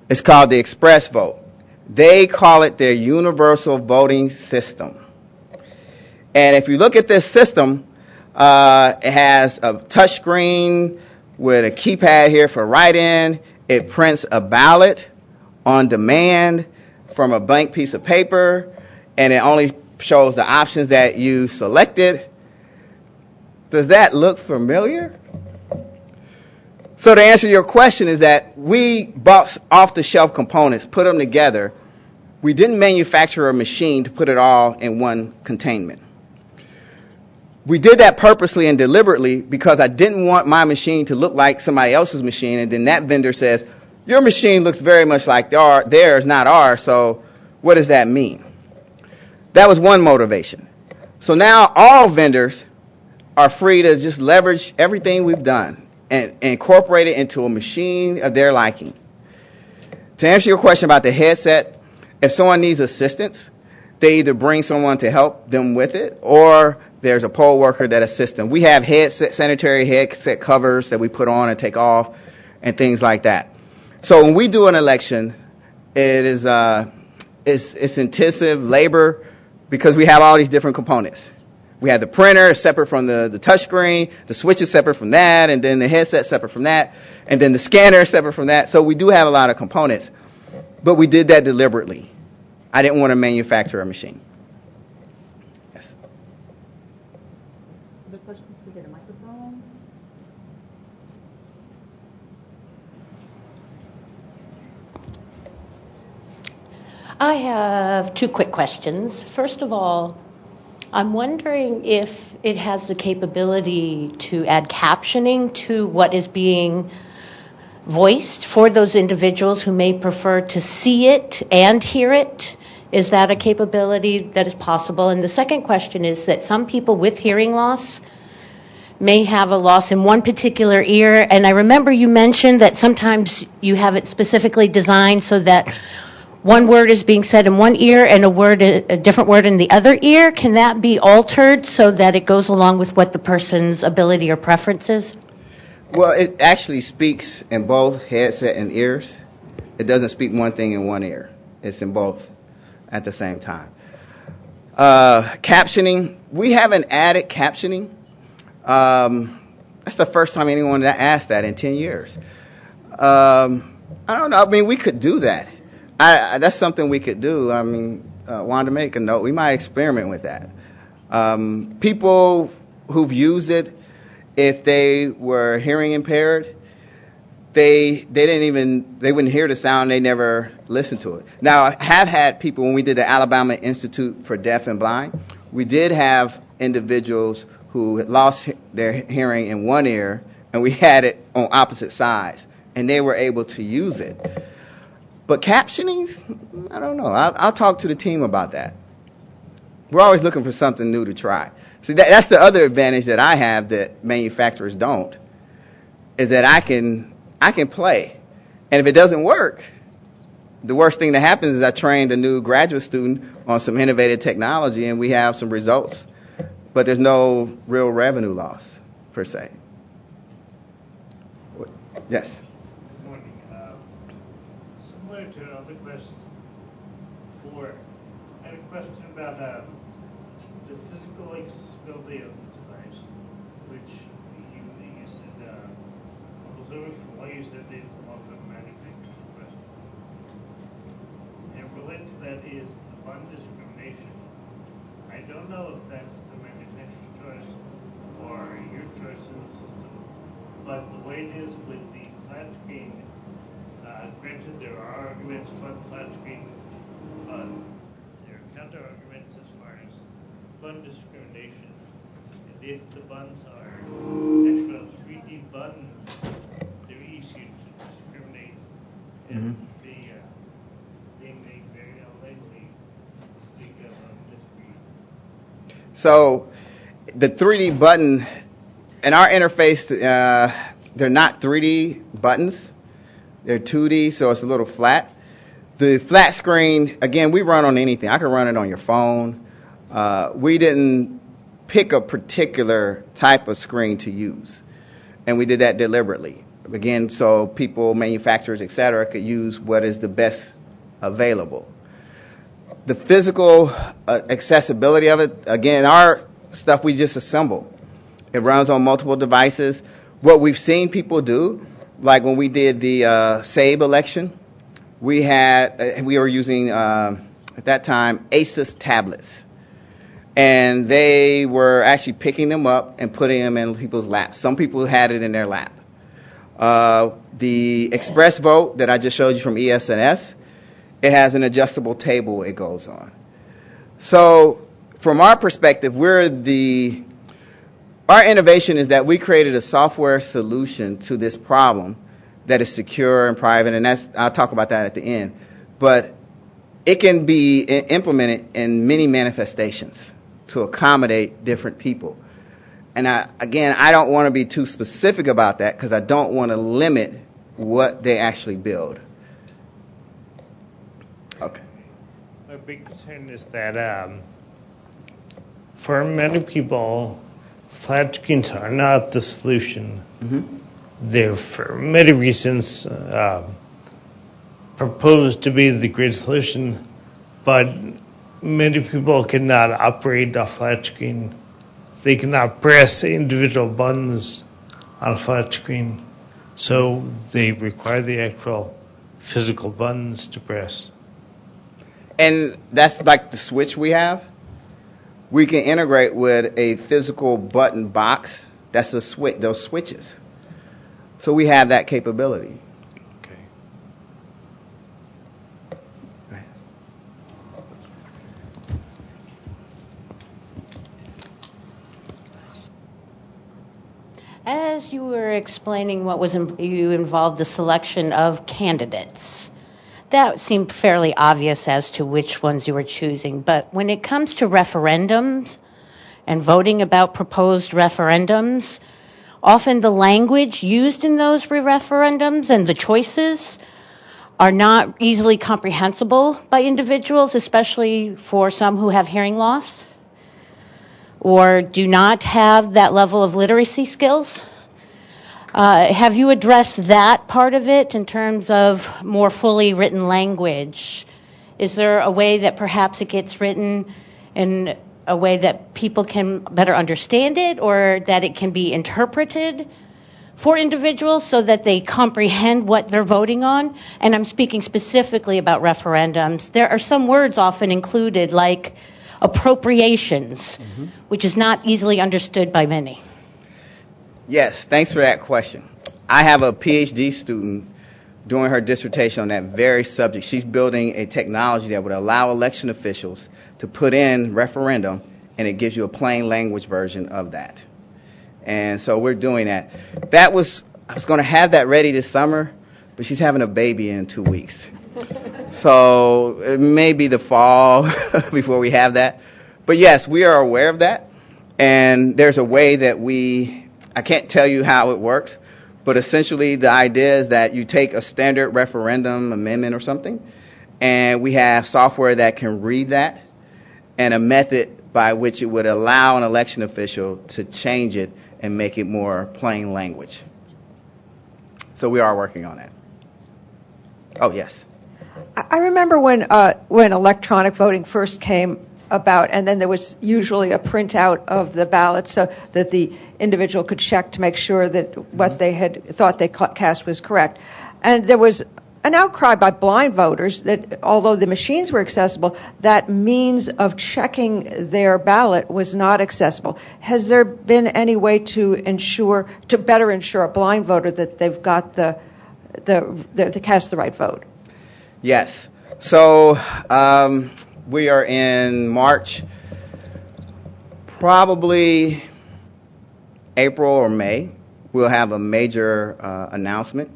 Speaker 3: It's called the Express Vote. They call it their universal voting system. And if you look at this system, it has a touch screen with a keypad here for write-in. It prints a ballot on demand from a blank piece of paper, and it only shows the options that you selected. Does that look familiar? So to answer your question is that we bought off-the-shelf components, put them together. We didn't manufacture a machine to put it all in one containment. We did that purposely and deliberately because I didn't want my machine to look like somebody else's machine, and then that vendor says, your machine looks very much like theirs, not ours, so what does that mean? That was one motivation. So now all vendors are free to just leverage everything we've done and incorporate it into a machine of their liking. To answer your question about the headset, if someone needs assistance, they either bring someone to help them with it, or there's a poll worker that assists them. We have sanitary headset covers that we put on and take off and things like that. So when we do an election, it is it's intensive labor because we have all these different components. We have the printer separate from the touch screen, the switch is separate from that, and then the headset separate from that, and then the scanner is separate from that. So we do have a lot of components, but we did that deliberately. I didn't want to manufacture a machine. Yes.
Speaker 6: The question, can we get a microphone?
Speaker 7: I have two quick questions. First of all, I'm wondering if it has the capability to add captioning to what is being voiced for those individuals who may prefer to see it and hear it. Is that a capability that is possible? And the second question is that some people with hearing loss may have a loss in one particular ear, and I remember you mentioned that sometimes you have it specifically designed so that one word is being said in one ear and a different word in the other ear. Can that be altered so that it goes along with what the person's ability or preference is?
Speaker 3: Well, it actually speaks in both headset and ears. It doesn't speak one thing in one ear. It's in both at the same time. Captioning, we haven't added captioning. That's the first time anyone asked that in 10 years. I don't know. I mean, we could do that. That's something we could do. I mean, Juan, to make a note, we might experiment with that. People who've used it, if they were hearing impaired, they wouldn't hear the sound. They never listened to it. Now, I have had people, when we did the Alabama Institute for Deaf and Blind, we did have individuals who had lost their hearing in one ear, and we had it on opposite sides, and they were able to use it. But captionings, I don't know. I'll talk to the team about that. We're always looking for something new to try. See, that's the other advantage that I have that manufacturers don't, is that I can play. And if it doesn't work, the worst thing that happens is I trained a new graduate student on some innovative technology, and we have some results. But there's no real revenue loss, per se. Yes?
Speaker 5: To another question before, I had a question about the physical accessibility of the device, which you said, observing from what you said, is also a manufacturing question. And related to that is the bun discrimination. I don't know if that's the manufacturer's choice or your choice in the system, but the way it is with the flat screen, granted, there are arguments for the flat screen, but there are counter-arguments as far as bun discrimination. And if the buns are actual 3D buttons, they're easier to discriminate. And being made very unlikely to speak of this screen.
Speaker 3: So the 3D button, in our interface, they're not 3D buttons. They're 2D, so it's a little flat. The flat screen, again, we run on anything. I can run it on your phone. We didn't pick a particular type of screen to use, and we did that deliberately. Again, so people, manufacturers, et cetera, could use what is the best available. The physical accessibility of it, again, our stuff we just assemble. It runs on multiple devices. What we've seen people do, like when we did the SABE election, we were using, at that time, Asus tablets. And they were actually picking them up and putting them in people's laps. Some people had it in their lap. The Express Vote that I just showed you from ES&S, it has an adjustable table it goes on. So from our perspective, our innovation is that we created a software solution to this problem that is secure and private, and I'll talk about that at the end. But it can be implemented in many manifestations to accommodate different people. And I don't want to be too specific about that because I don't want to limit what they actually build. Okay.
Speaker 5: My big concern is that for many people, flat screens are not the solution.
Speaker 3: Mm-hmm.
Speaker 5: They're, for many reasons, proposed to be the great solution, but many people cannot operate a flat screen. They cannot press individual buttons on a flat screen, so they require the actual physical buttons to press.
Speaker 3: And that's like the switch we have. We can integrate with a physical button box. That's a switch, those switches. So we have that capability.
Speaker 5: Okay.
Speaker 7: As you were explaining what was you involved the selection of candidates, that seemed fairly obvious as to which ones you were choosing. But when it comes to referendums and voting about proposed referendums, often the language used in those referendums and the choices are not easily comprehensible by individuals, especially for some who have hearing loss or do not have that level of literacy skills. Have you addressed that part of it in terms of more fully written language? Is there a way that perhaps it gets written in a way that people can better understand it, or that it can be interpreted for individuals so that they comprehend what they're voting on? And I'm speaking specifically about referendums. There are some words often included, like appropriations, which is not easily understood by many.
Speaker 3: Yes, thanks for that question. I have a PhD student doing her dissertation on that very subject. She's building a technology that would allow election officials to put in referendum, and it gives you a plain language version of that. And so we're doing that. I was going to have that ready this summer, but she's having a baby in 2 weeks. So it may be the fall before we have that. But yes, we are aware of that. And there's a way that I can't tell you how it works, but essentially the idea is that you take a standard referendum amendment or something, and we have software that can read that, and a method by which it would allow an election official to change it and make it more plain language. So we are working on that. Oh, yes.
Speaker 6: I remember when electronic voting first came about, and then there was usually a printout of the ballot so that the individual could check to make sure that what they had thought they cast was correct. And there was an outcry by blind voters that although the machines were accessible, that means of checking their ballot was not accessible. Has there been any way to better ensure a blind voter that they've got they cast the right vote?
Speaker 3: Yes. So we are in March, probably April or May. We'll have a major announcement.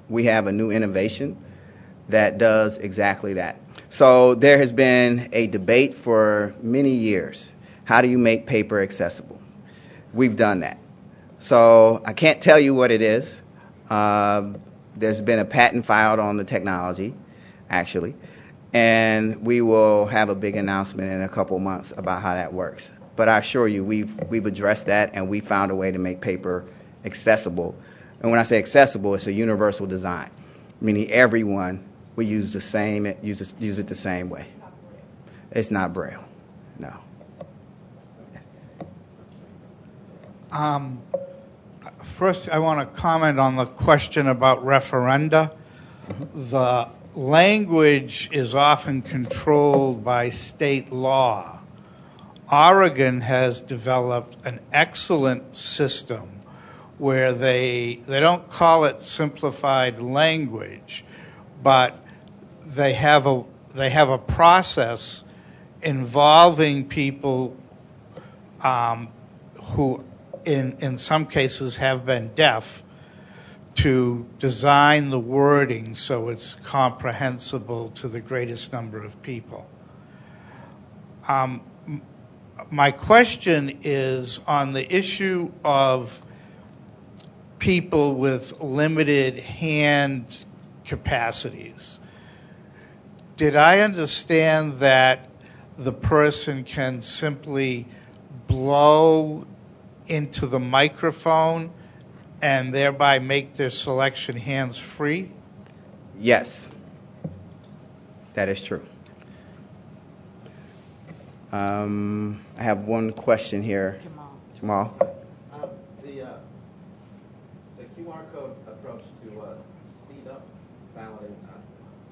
Speaker 3: We have a new innovation that does exactly that. So there has been a debate for many years. How do you make paper accessible? We've done that. So I can't tell you what it is. There's been a patent filed on the technology, actually, and we will have a big announcement in a couple months about how that works. But I assure you, we've addressed that, and we found a way to make paper accessible. And when I say accessible, it's a universal design, meaning everyone will use it the same way. It's not Braille, no.
Speaker 8: First, I want to comment on the question about referenda. The language is often controlled by state law. Oregon has developed an excellent system where they don't call it simplified language, but they have a process involving people who in some cases have been deaf to design the wording so it's comprehensible to the greatest number of people. My question is on the issue of people with limited hand capacities. Did I understand that the person can simply blow into the microphone and thereby make their selection hands-free?
Speaker 3: Yes, that is true. I have one question here. Jamal.
Speaker 9: The QR code approach to speed up balloting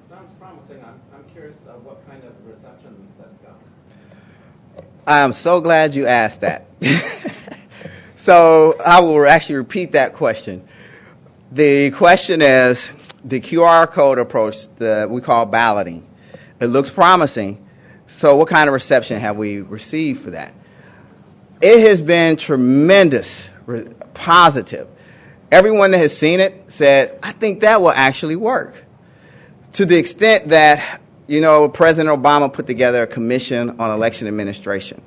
Speaker 9: sounds promising. I'm curious what kind of reception that's got.
Speaker 3: I'm so glad you asked that. So I will actually repeat that question. The question is the QR code approach that we call balloting. It looks promising. So what kind of reception have we received for that? It has been tremendous, positive. Everyone that has seen it said, I think that will actually work. To the extent that, President Obama put together a commission on election administration.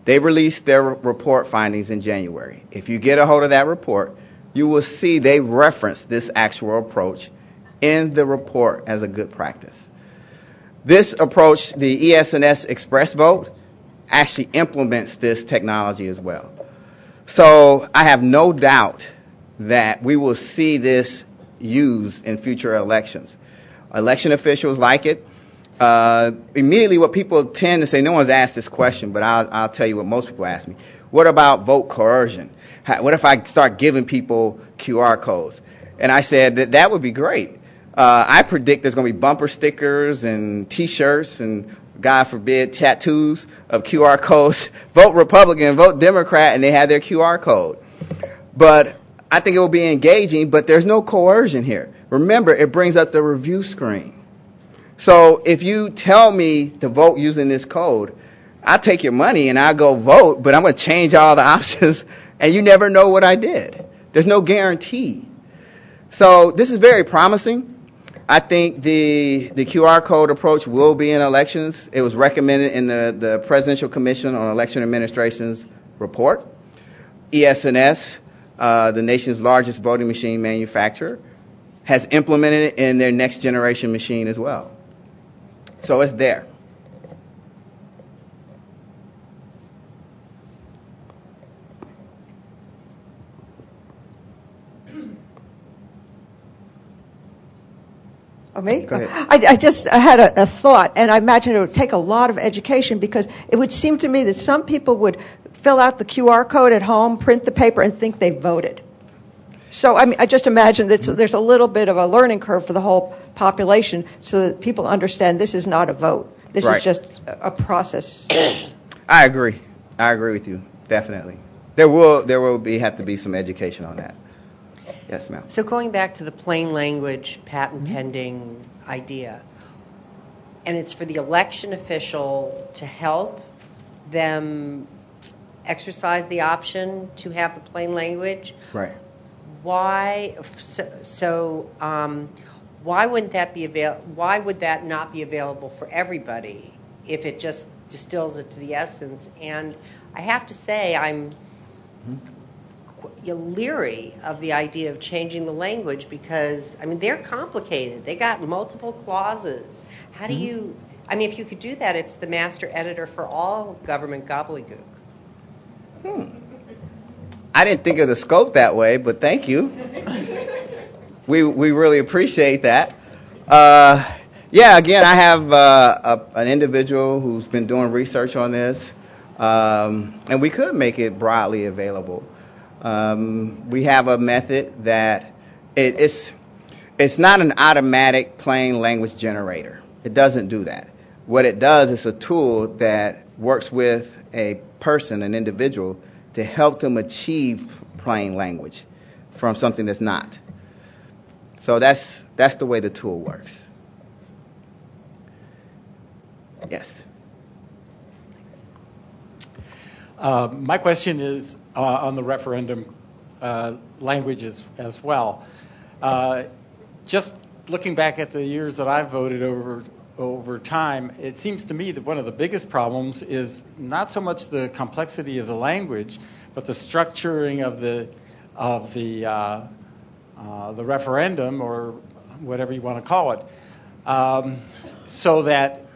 Speaker 3: They released their report findings in January. If you get a hold of that report, you will see they reference this actual approach in the report as a good practice. This approach, the ES&S Express Vote, actually implements this technology as well. So I have no doubt that we will see this used in future elections. Election officials like it. Immediately what people tend to say, no one's asked this question, but I'll tell you what most people ask me. What about vote coercion? What if I start giving people QR codes? And I said that would be great. I predict there's going to be bumper stickers and T-shirts and, God forbid, tattoos of QR codes. Vote Republican, vote Democrat, and they have their QR code. But I think it will be engaging, but there's no coercion here. Remember, it brings up the review screen. So if you tell me to vote using this code, I'll take your money and I'll go vote, but I'm going to change all the options, and you never know what I did. There's no guarantee. So this is very promising. I think the QR code approach will be in elections. It was recommended in the Presidential Commission on Election Administration's report. ES&S, the nation's largest voting machine manufacturer, has implemented it in their next generation machine as well. So it's there.
Speaker 6: Oh, me?
Speaker 3: Go ahead.
Speaker 6: I had a thought, and I imagine it would take a lot of education, because it would seem to me that some people would fill out the QR code at home, print the paper, and think they voted. So, I just imagine that there's a little bit of a learning curve for the whole population, so that people understand this is not a vote. This
Speaker 3: Right.
Speaker 6: is just a process.
Speaker 3: I agree. I agree with you, definitely. There will have to be some education on that. Yes, ma'am.
Speaker 10: So going back to the plain language patent pending idea, and it's for the election official to help them exercise the option to have the plain language.
Speaker 3: Right.
Speaker 10: Why? Why wouldn't that be Why would that not be available for everybody if it just distills it to the essence? And I have to say, I'm leery of the idea of changing the language, because they're complicated. They got multiple clauses. How do you? If you could do that, it's the master editor for all government gobbledygook.
Speaker 3: I didn't think of the scope that way, but thank you. We really appreciate that. Again, I have an individual who's been doing research on this, and we could make it broadly available. We have a method that it's not an automatic plain language generator. It doesn't do that. What it does is a tool that works with a person, an individual, to help them achieve plain language from something that's not. So that's the way the tool works. Yes.
Speaker 11: My question is on the referendum language as well. Just looking back at the years that I've voted over time, it seems to me that one of the biggest problems is not so much the complexity of the language, but the structuring of the referendum, or whatever you want to call it, so that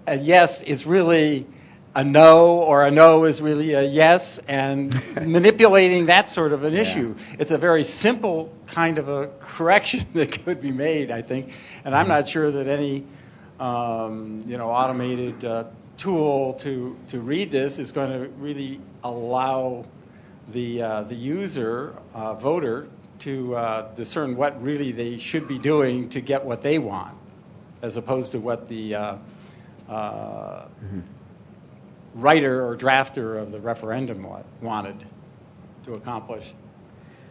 Speaker 11: a yes is really a no, or a no is really a yes, and manipulating that sort of an issue. It's a very simple kind of a correction that could be made, I think, and I'm not sure that any automated tool to read this is going to really allow the user, voter, to discern what really they should be doing to get what they want, as opposed to what the writer or drafter of the referendum wanted to accomplish.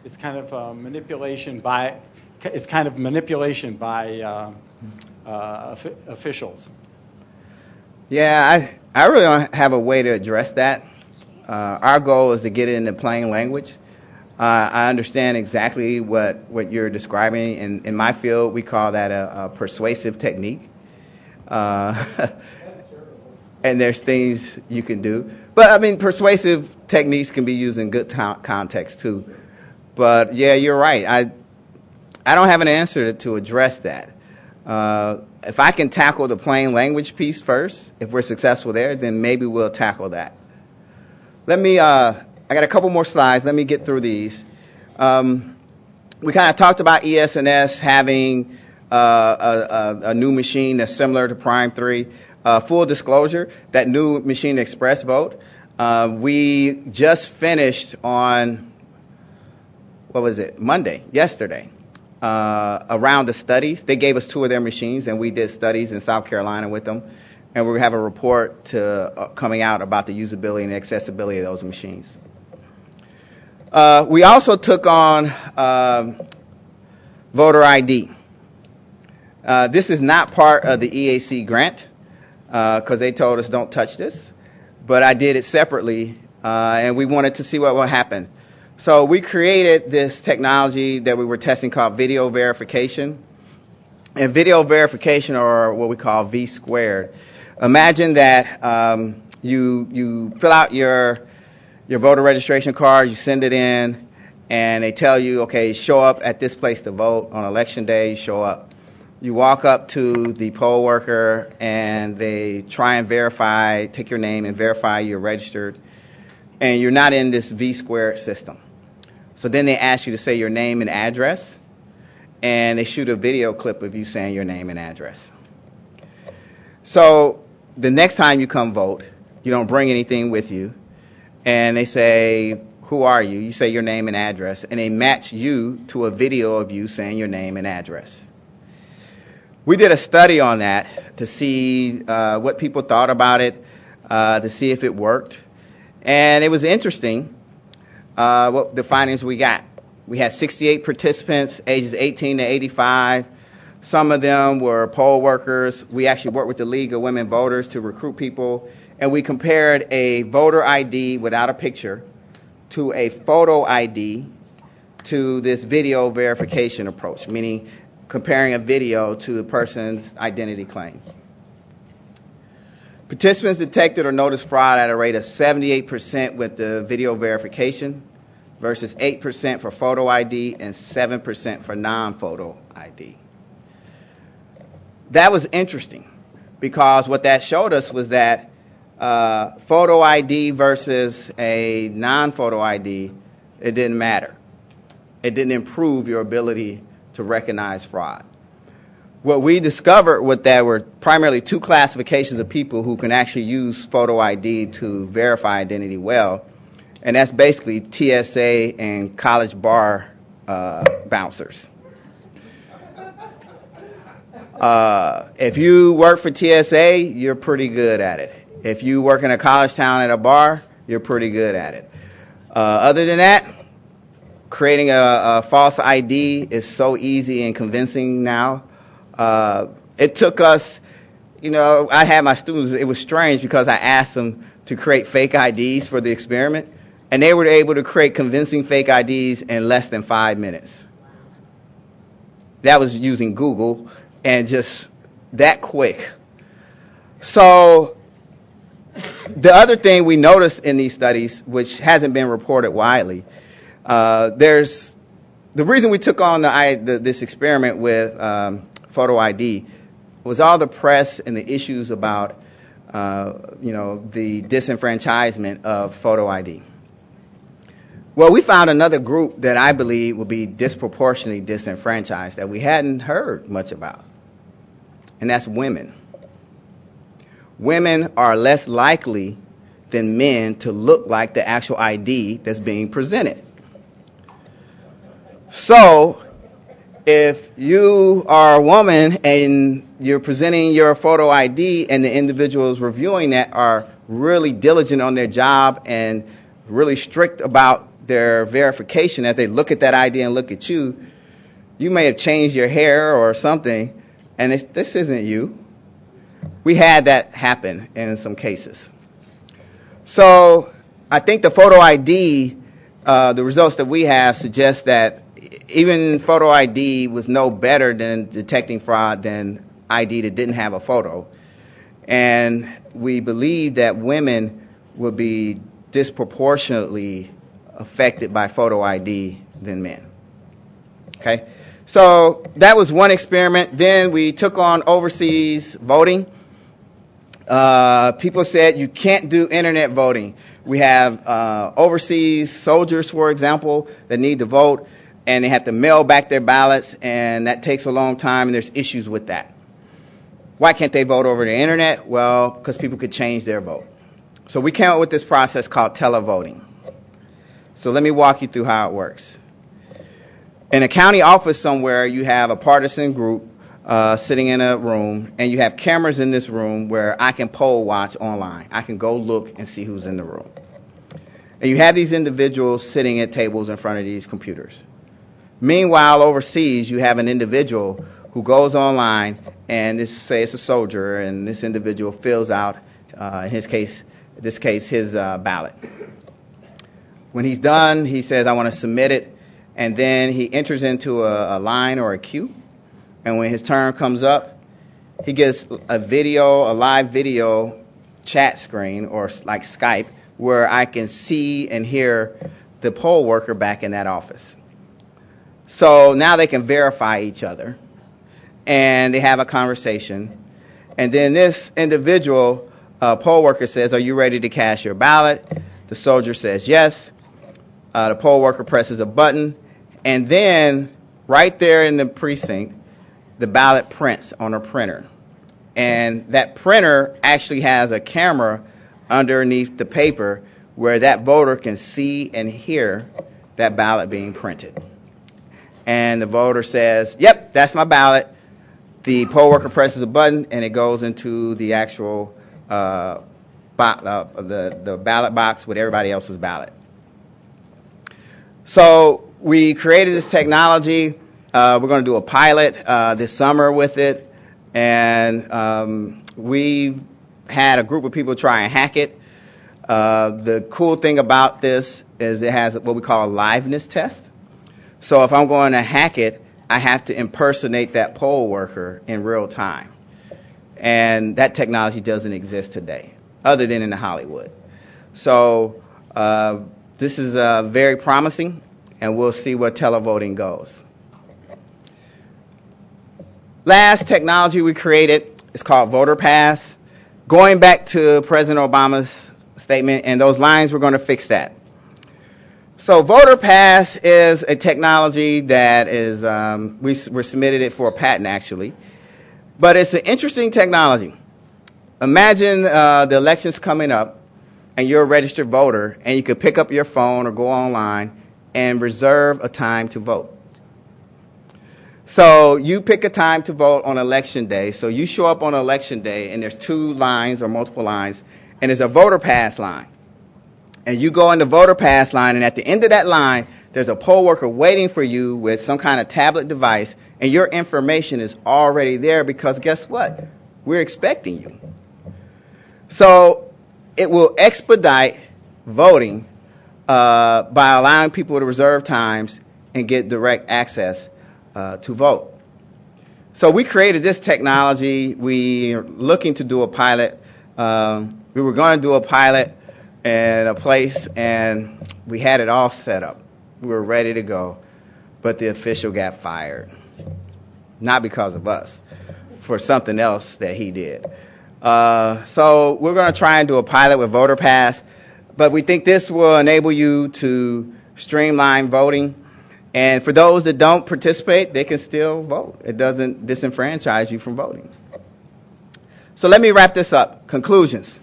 Speaker 11: It's kind of manipulation by officials.
Speaker 3: Yeah, I really don't have a way to address that. Our goal is to get it into plain language. I understand exactly what you're describing. In my field, we call that a persuasive technique. And there's things you can do. But, I mean, persuasive techniques can be used in good context, too. But, yeah, you're right. I don't have an answer to address that. If I can tackle the plain language piece first, if we're successful there, then maybe we'll tackle that. I got a couple more slides. Let me get through these. We kind of talked about ES&S having a new machine that's similar to Prime 3. Full disclosure, that new machine Express Vote, we just finished on, yesterday, around the studies. They gave us 2 of their machines, and we did studies in South Carolina with them. And we have a report coming out about the usability and accessibility of those machines. We also took on voter ID. This is not part of the EAC grant, because they told us don't touch this, but I did it separately, and we wanted to see what would happen. So we created this technology that we were testing called video verification, and video verification, or what we call V squared. Imagine that you fill out your voter registration card, you send it in, and they tell you, okay, show up at this place to vote on election day. You show up. You walk up to the poll worker, and they try and take your name and verify you're registered, and you're not in this V-squared system. So then they ask you to say your name and address, and they shoot a video clip of you saying your name and address. So the next time you come vote, you don't bring anything with you, and they say, who are you? You say your name and address, and they match you to a video of you saying your name and address. We did a study on that to see what people thought about it, to see if it worked. And it was interesting what the findings we got. We had 68 participants, ages 18 to 85. Some of them were poll workers. We actually worked with the League of Women Voters to recruit people. And we compared a voter ID without a picture to a photo ID to this video verification approach, meaning comparing a video to the person's identity claim. Participants detected or noticed fraud at a rate of 78% with the video verification versus 8% for photo ID and 7% for non-photo ID. That was interesting because what that showed us was that photo ID versus a non-photo ID, it didn't matter. It didn't improve your ability to recognize fraud. What we discovered with that were primarily 2 classifications of people who can actually use photo ID to verify identity well, and that's basically TSA and college bar bouncers. If you work for TSA, you're pretty good at it. If you work in a college town at a bar, you're pretty good at it. Other than that, creating a false ID is so easy and convincing now. It took us, I had my students, it was strange because I asked them to create fake IDs for the experiment, and they were able to create convincing fake IDs in less than 5 minutes. That was using Google, and just that quick. So the other thing we noticed in these studies, which hasn't been reported widely, the reason we took on this experiment with photo ID was all the press and the issues about the disenfranchisement of photo ID. Well, we found another group that I believe will be disproportionately disenfranchised that we hadn't heard much about, and that's women. women are less likely than men to look like the actual ID that's being presented. So, if you are a woman and you're presenting your photo ID and the individuals reviewing that are really diligent on their job and really strict about their verification as they look at that ID and look at you, you may have changed your hair or something, and this isn't you. We had that happen in some cases. So I think the photo ID, the results that we have suggest that even photo ID was no better than detecting fraud than ID that didn't have a photo. And we believe that women will be disproportionately affected by photo ID than men. Okay? So that was one experiment. Then we took on overseas voting. People said you can't do internet voting. We have overseas soldiers, for example, that need to vote, and they have to mail back their ballots, and that takes a long time, and there's issues with that. Why can't they vote over the internet? Well, because people could change their vote. So we came up with this process called televoting. So let me walk you through how it works. In a county office somewhere, you have a partisan group sitting in a room, and you have cameras in this room where I can poll watch online. I can go look and see who's in the room. And you have these individuals sitting at tables in front of these computers. Meanwhile, overseas, you have an individual who goes online, and say it's a soldier, and this individual fills out, in this case, his ballot. When he's done, he says, I want to submit it, and then he enters into a line or a queue. And when his turn comes up, he gets a live video chat screen, or like Skype, where I can see and hear the poll worker back in that office. So now they can verify each other, and they have a conversation. And then this individual poll worker says, are you ready to cast your ballot? The soldier says yes. The poll worker presses a button, and then right there in the precinct, the ballot prints on a printer. And that printer actually has a camera underneath the paper where that voter can see and hear that ballot being printed. And the voter says, yep, that's my ballot. The poll worker presses a button, and it goes into the actual the ballot box with everybody else's ballot. So we created this technology. We're going to do a pilot this summer with it, and we've had a group of people try and hack it. The cool thing about this is it has what we call a liveness test. So if I'm going to hack it, I have to impersonate that poll worker in real time. And that technology doesn't exist today, other than in Hollywood. So this is very promising, and we'll see where televoting goes. Last technology we created is called Voter Pass. Going back to President Obama's statement and those lines, we're going to fix that. So Voter Pass is a technology that is, we submitted it for a patent actually, but it's an interesting technology. Imagine the election's coming up and you're a registered voter, and you could pick up your phone or go online and reserve a time to vote. So you pick a time to vote on election day. So you show up on election day, and there's 2 lines or multiple lines, and there's a voter pass line. And you go in the voter pass line, and at the end of that line, there's a poll worker waiting for you with some kind of tablet device, and your information is already there because guess what? We're expecting you. So it will expedite voting by allowing people to reserve times and get direct access to vote. So we created this technology. We are looking to do a pilot. We were going to do a pilot in a place, and we had it all set up. We were ready to go, but the official got fired. Not because of us, for something else that he did. So we're going to try and do a pilot with Voter Pass, but we think this will enable you to streamline voting. And for those that don't participate, they can still vote. It doesn't disenfranchise you from voting. So let me wrap this up. Conclusions.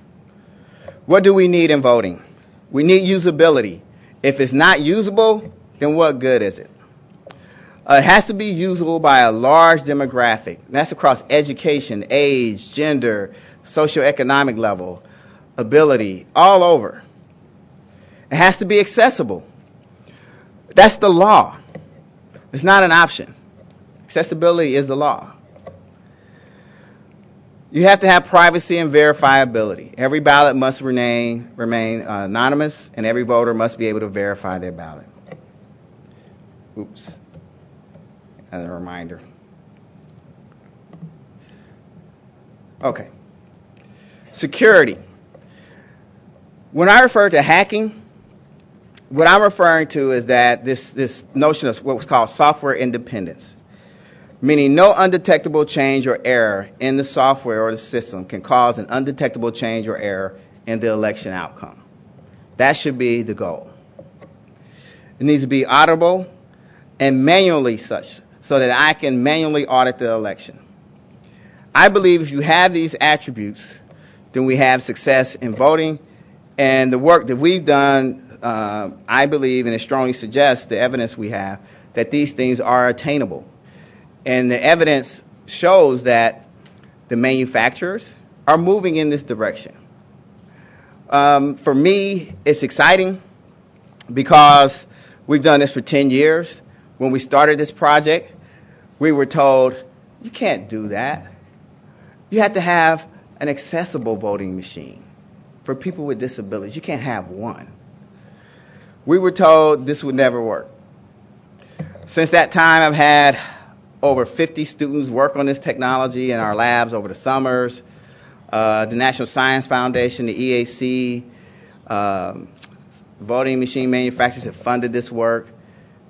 Speaker 3: What do we need in voting? We need usability. If it's not usable, then what good is it? It has to be usable by a large demographic. That's across education, age, gender, socioeconomic level, ability, all over. It has to be accessible. That's the law. It's not an option. Accessibility is the law. You have to have privacy and verifiability. Every ballot must remain anonymous, and every voter must be able to verify their ballot. Oops. As a reminder. Okay. Security. When I refer to hacking, what I'm referring to is that this notion of what was called software independence, meaning no undetectable change or error in the software or the system can cause an undetectable change or error in the election outcome. That should be the goal. It needs to be auditable and manually such, so that I can manually audit the election. I believe if you have these attributes, then we have success in voting. And the work that we've done, I believe, and it strongly suggests the evidence we have, that these things are attainable. And the evidence shows that the manufacturers are moving in this direction. For me, it's exciting because we've done this for 10 years. When we started this project, we were told, you can't do that. You have to have an accessible voting machine for people with disabilities. You can't have one. We were told this would never work. Since that time, I've had over 50 students work on this technology in our labs over the summers. The National Science Foundation, the EAC, voting machine manufacturers have funded this work.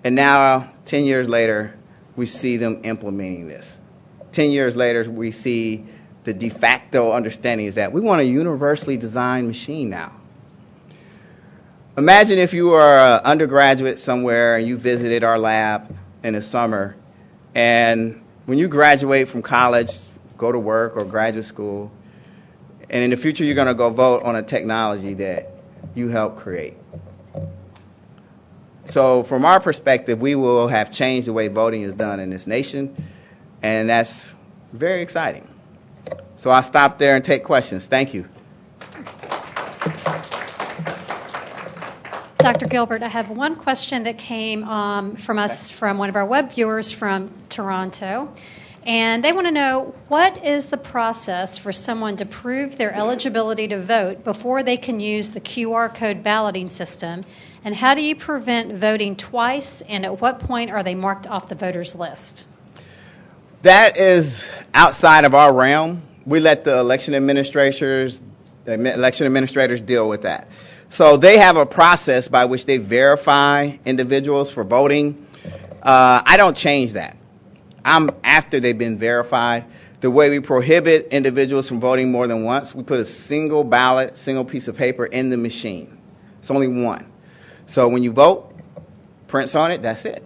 Speaker 3: And now, 10 years later, we see them implementing this. 10 years later, we see the de facto understanding is that we want a universally designed machine now. Imagine if you are an undergraduate somewhere and you visited our lab in the summer, and when you graduate from college, go to work or graduate school, and in the future you're going to go vote on a technology that you helped create. So from our perspective, we will have changed the way voting is done in this nation, and that's very exciting. So I'll stop there and take questions. Thank you.
Speaker 12: Dr. Gilbert, I have one question that came from one of our web viewers from Toronto. And they want to know, what is the process for someone to prove their eligibility to vote before they can use the QR code balloting system? And how do you prevent voting twice? And at what point are they marked off the voters list?
Speaker 3: That is outside of our realm. We let the election administrators deal with that. So they have a process by which they verify individuals for voting. I don't change that. I'm after they've been verified. The way we prohibit individuals from voting more than once, we put a single ballot, single piece of paper in the machine. It's only one. So when you vote, prints on it, that's it.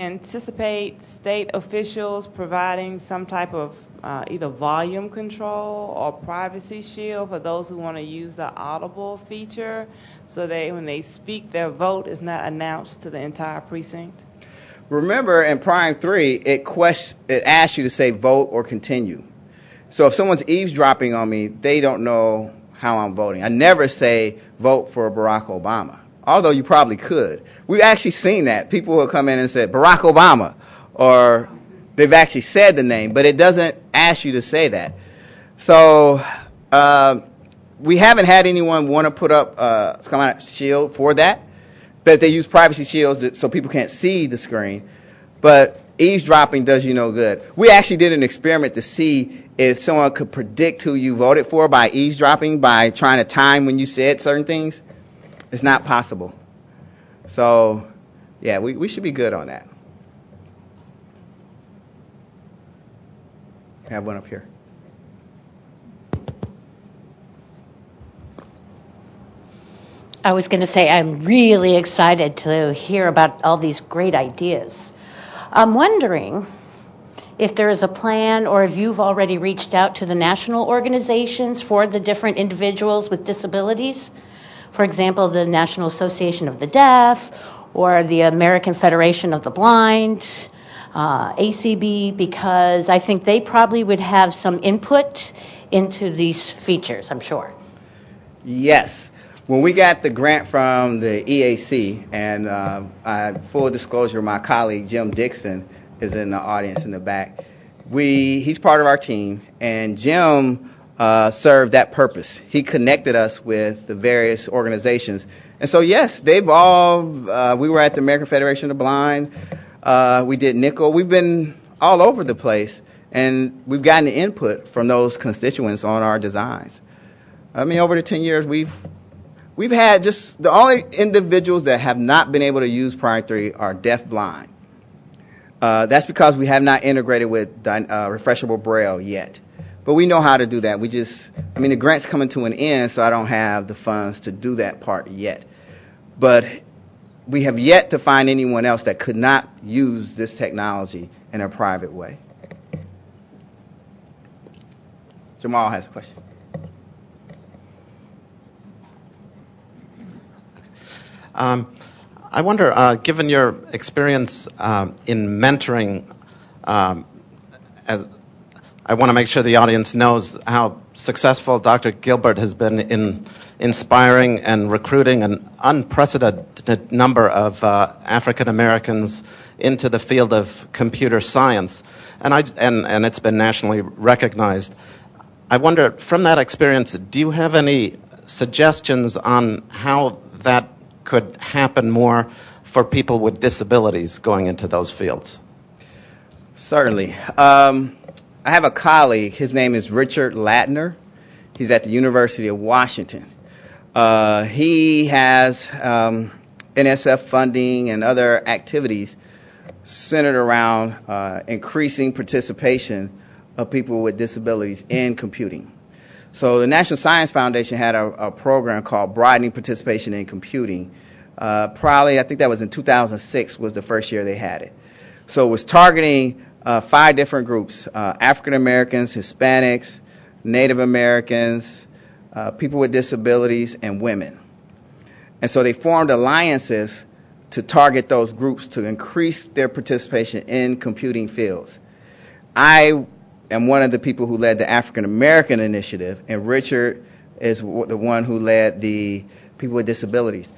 Speaker 13: Anticipate state officials providing some type of either volume control or privacy shield for those who want to use the audible feature, so that when they speak, their vote is not announced to the entire precinct?
Speaker 3: Remember, in Prime 3, it asks you to say vote or continue. So if someone's eavesdropping on me, they don't know how I'm voting. I never say vote for Barack Obama, although you probably could. We've actually seen that. People will come in and say Barack Obama, or they've actually said the name, but it doesn't ask you to say that. So we haven't had anyone want to put up some kind of shield for that, but they use privacy shields so people can't see the screen. But eavesdropping does you no good. We actually did an experiment to see if someone could predict who you voted for by eavesdropping, by trying to time when you said certain things. It's not possible. So, yeah, we should be good on that. I have one up here.
Speaker 7: I was going to say I'm really excited to hear about all these great ideas. I'm wondering if there is a plan or if you've already reached out to the national organizations for the different individuals with disabilities. For example, the National Association of the Deaf or the American Federation of the Blind, ACB, because I think they probably would have some input into these features, I'm sure.
Speaker 3: Yes. When we got the grant from the EAC, and full disclosure, my colleague Jim Dixon is in the audience in the back. He's part of our team, and Jim served that purpose. He connected us with the various organizations. And so, yes, they've all, we were at the American Federation of the Blind, we did NICL, we've been all over the place, and we've gotten input from those constituents on our designs. I mean, over the 10 years, we've had just the only individuals that have not been able to use Priority 3 are deaf-blind. That's because we have not integrated with refreshable Braille yet. But we know how to do that. The grant's coming to an end, so I don't have the funds to do that part yet. But we have yet to find anyone else that could not use this technology in a private way. Jamal has a question.
Speaker 9: I wonder, given your experience in mentoring, I want to make sure the audience knows how successful Dr. Gilbert has been in inspiring and recruiting an unprecedented number of African Americans into the field of computer science, and it's been nationally recognized. I wonder, from that experience, do you have any suggestions on how that could happen more for people with disabilities going into those fields?
Speaker 3: Certainly. I have a colleague. His name is Richard Latner. He's at the University of Washington. He has NSF funding and other activities centered around increasing participation of people with disabilities in computing. So the National Science Foundation had a program called Broadening Participation in Computing. I think that was in 2006 was the first year they had it. So it was targeting 5 different groups, African Americans, Hispanics, Native Americans, people with disabilities, and women. And so they formed alliances to target those groups to increase their participation in computing fields. I am one of the people who led the African American initiative, and Richard is the one who led the people with disabilities.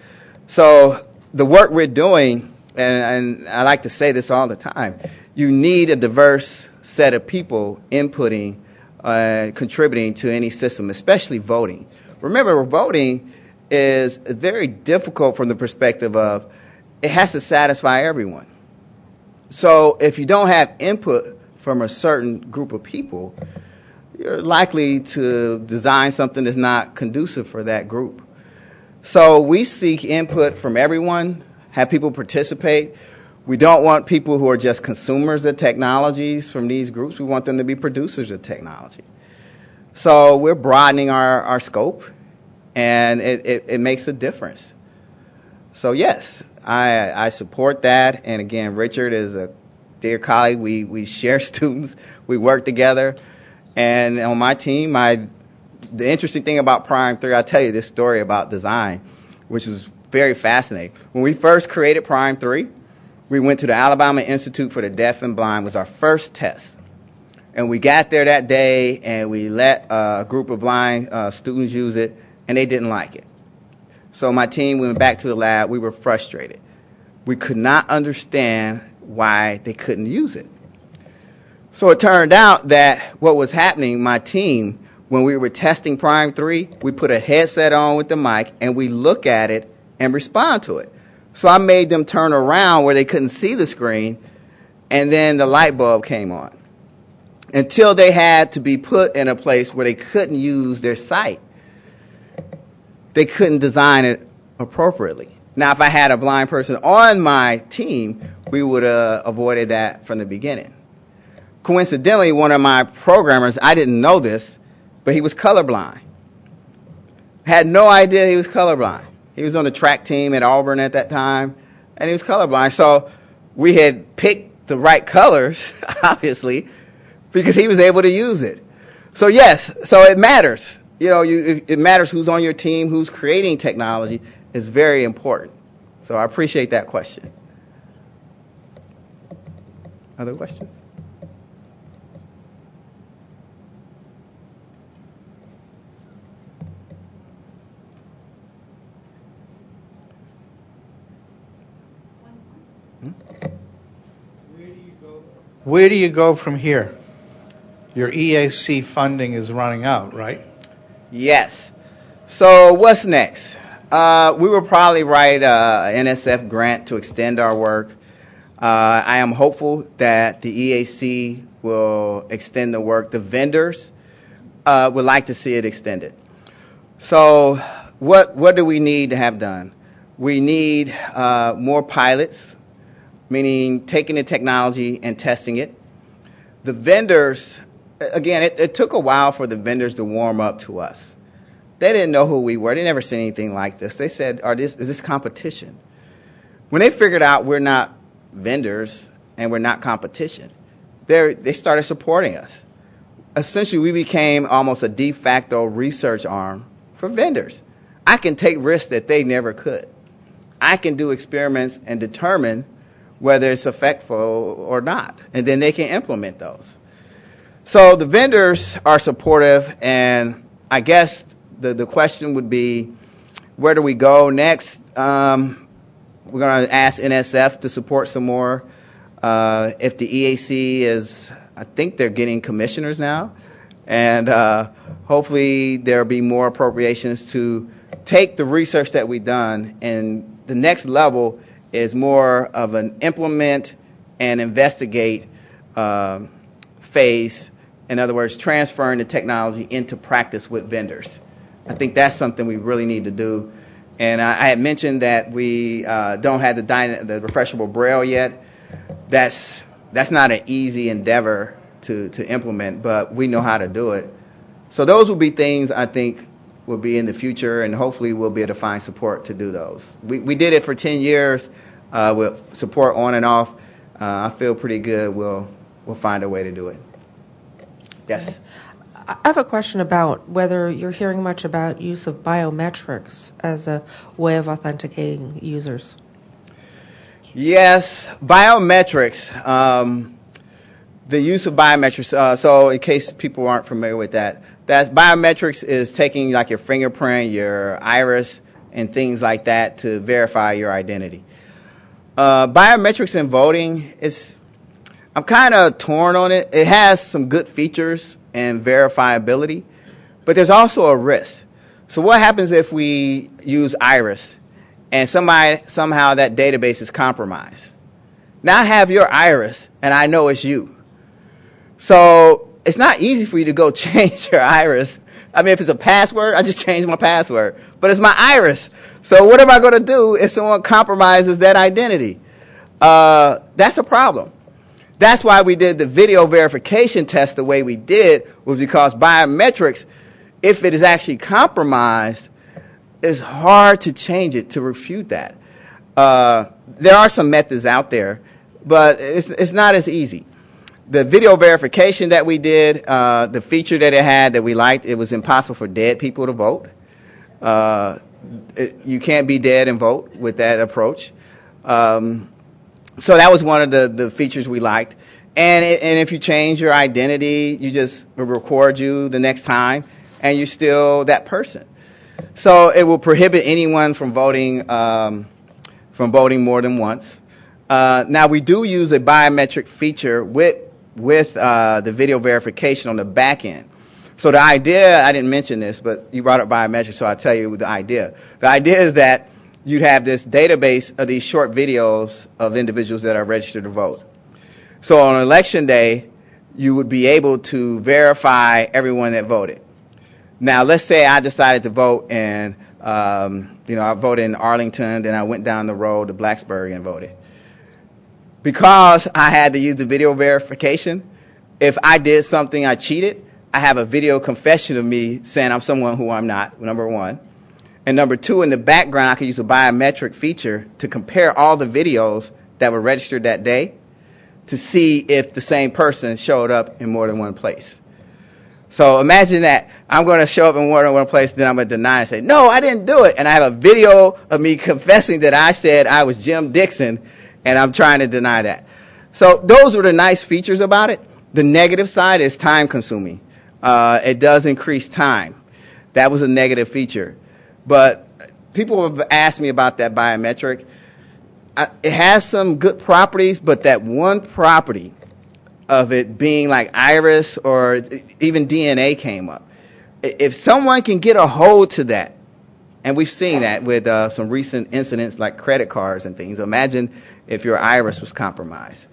Speaker 3: So the work we're doing, and I like to say this all the time, you need a diverse set of people inputting, contributing to any system, especially voting. Remember, voting is very difficult from the perspective of it has to satisfy everyone. So if you don't have input from a certain group of people, you're likely to design something that's not conducive for that group. So we seek input from everyone, have people participate. We don't want people who are just consumers of technologies from these groups. We want them to be producers of technology. So we're broadening our scope, and it makes a difference. So yes, I support that. And again, Richard is a dear colleague. We share students. We work together. And on my team, the interesting thing about Prime 3, I'll tell you this story about design, which is very fascinating. When we first created Prime 3, we went to the Alabama Institute for the Deaf and Blind. It was our first test. And we got there that day, and we let a group of blind students use it, and they didn't like it. So my team went back to the lab. We were frustrated. We could not understand why they couldn't use it. So it turned out that what was happening, my team, when we were testing Prime 3, we put a headset on with the mic, and we look at it and respond to it. So I made them turn around where they couldn't see the screen, and then the light bulb came on. Until they had to be put in a place where they couldn't use their sight, they couldn't design it appropriately. Now, if I had a blind person on my team, we would have avoided that from the beginning. Coincidentally, one of my programmers, I didn't know this, but he was colorblind. Had no idea he was colorblind. He was on the track team at Auburn at that time, and he was colorblind. So we had picked the right colors, obviously, because he was able to use it. So yes, so it matters. It matters who's on your team, who's creating technology is very important. So I appreciate that question. Other questions?
Speaker 8: Where do you go from here? Your EAC funding is running out, right?
Speaker 3: Yes. So what's next? We will probably write an NSF grant to extend our work. I am hopeful that the EAC will extend the work. The vendors would like to see it extended. So what do we need to have done? We need more pilots, meaning taking the technology and testing it. The vendors, again, it took a while for the vendors to warm up to us. They didn't know who we were. They never seen anything like this. They said, is this competition? When they figured out we're not vendors and we're not competition, they started supporting us. Essentially, we became almost a de facto research arm for vendors. I can take risks that they never could. I can do experiments and determine whether it's effective or not, and then they can implement those. So the vendors are supportive, and I guess the question would be, where do we go next? We're going to ask NSF to support some more. If the EAC is, I think they're getting commissioners now, and hopefully there'll be more appropriations to take the research that we've done, and the next level is more of an implement and investigate phase. In other words, transferring the technology into practice with vendors. I think that's something we really need to do. And I had mentioned that we don't have the refreshable braille yet. That's not an easy endeavor to implement, but we know how to do it. So those will be things I think will be in the future, and hopefully we'll be able to find support to do those. We did it for 10 years with support on and off. I feel pretty good we'll find a way to do it. Yes.
Speaker 14: I have a question about whether you're hearing much about use of biometrics as a way of authenticating users.
Speaker 3: Yes, biometrics. The use of biometrics. So in case people aren't familiar with that, biometrics is taking like your fingerprint, your iris, and things like that to verify your identity. Biometrics in voting I'm kind of torn on it. It has some good features and verifiability, but there's also a risk. So what happens if we use iris and somehow that database is compromised? Now I have your iris and I know it's you. So it's not easy for you to go change your iris. I mean, if it's a password, I just change my password. But it's my iris. So what am I going to do if someone compromises that identity? That's a problem. That's why we did the video verification test the way we did, was because biometrics, if it is actually compromised, it's hard to change it, to refute that. There are some methods out there, but it's not as easy. The video verification that we did, the feature that it had that we liked, it was impossible for dead people to vote. You can't be dead and vote with that approach. So that was one of the features we liked. And if you change your identity, you just record you the next time, and you're still that person. So it will prohibit anyone from voting more than once. Now we do use a biometric feature with the video verification on the back end. So the idea, I didn't mention this, but you brought up biometrics, so I'll tell you the idea. The idea is that you'd have this database of these short videos of individuals that are registered to vote. So on election day, you would be able to verify everyone that voted. Now, let's say I decided to vote, and I voted in Arlington, then I went down the road to Blacksburg and voted. Because I had to use the video verification, if I did something, I cheated, I have a video confession of me saying I'm someone who I'm not, number one. And number two, in the background, I could use a biometric feature to compare all the videos that were registered that day to see if the same person showed up in more than one place. So imagine that. I'm going to show up in more than one place, then I'm going to deny and say, no, I didn't do it. And I have a video of me confessing that I said I was Jim Dixon, and I'm trying to deny that. So those were the nice features about it. The negative side is time consuming. It does increase time. That was a negative feature. But people have asked me about that biometric. It has some good properties, but that one property of it being like iris or even DNA came up. If someone can get a hold to that, and we've seen that with some recent incidents like credit cards and things. Imagine if your iris was compromised,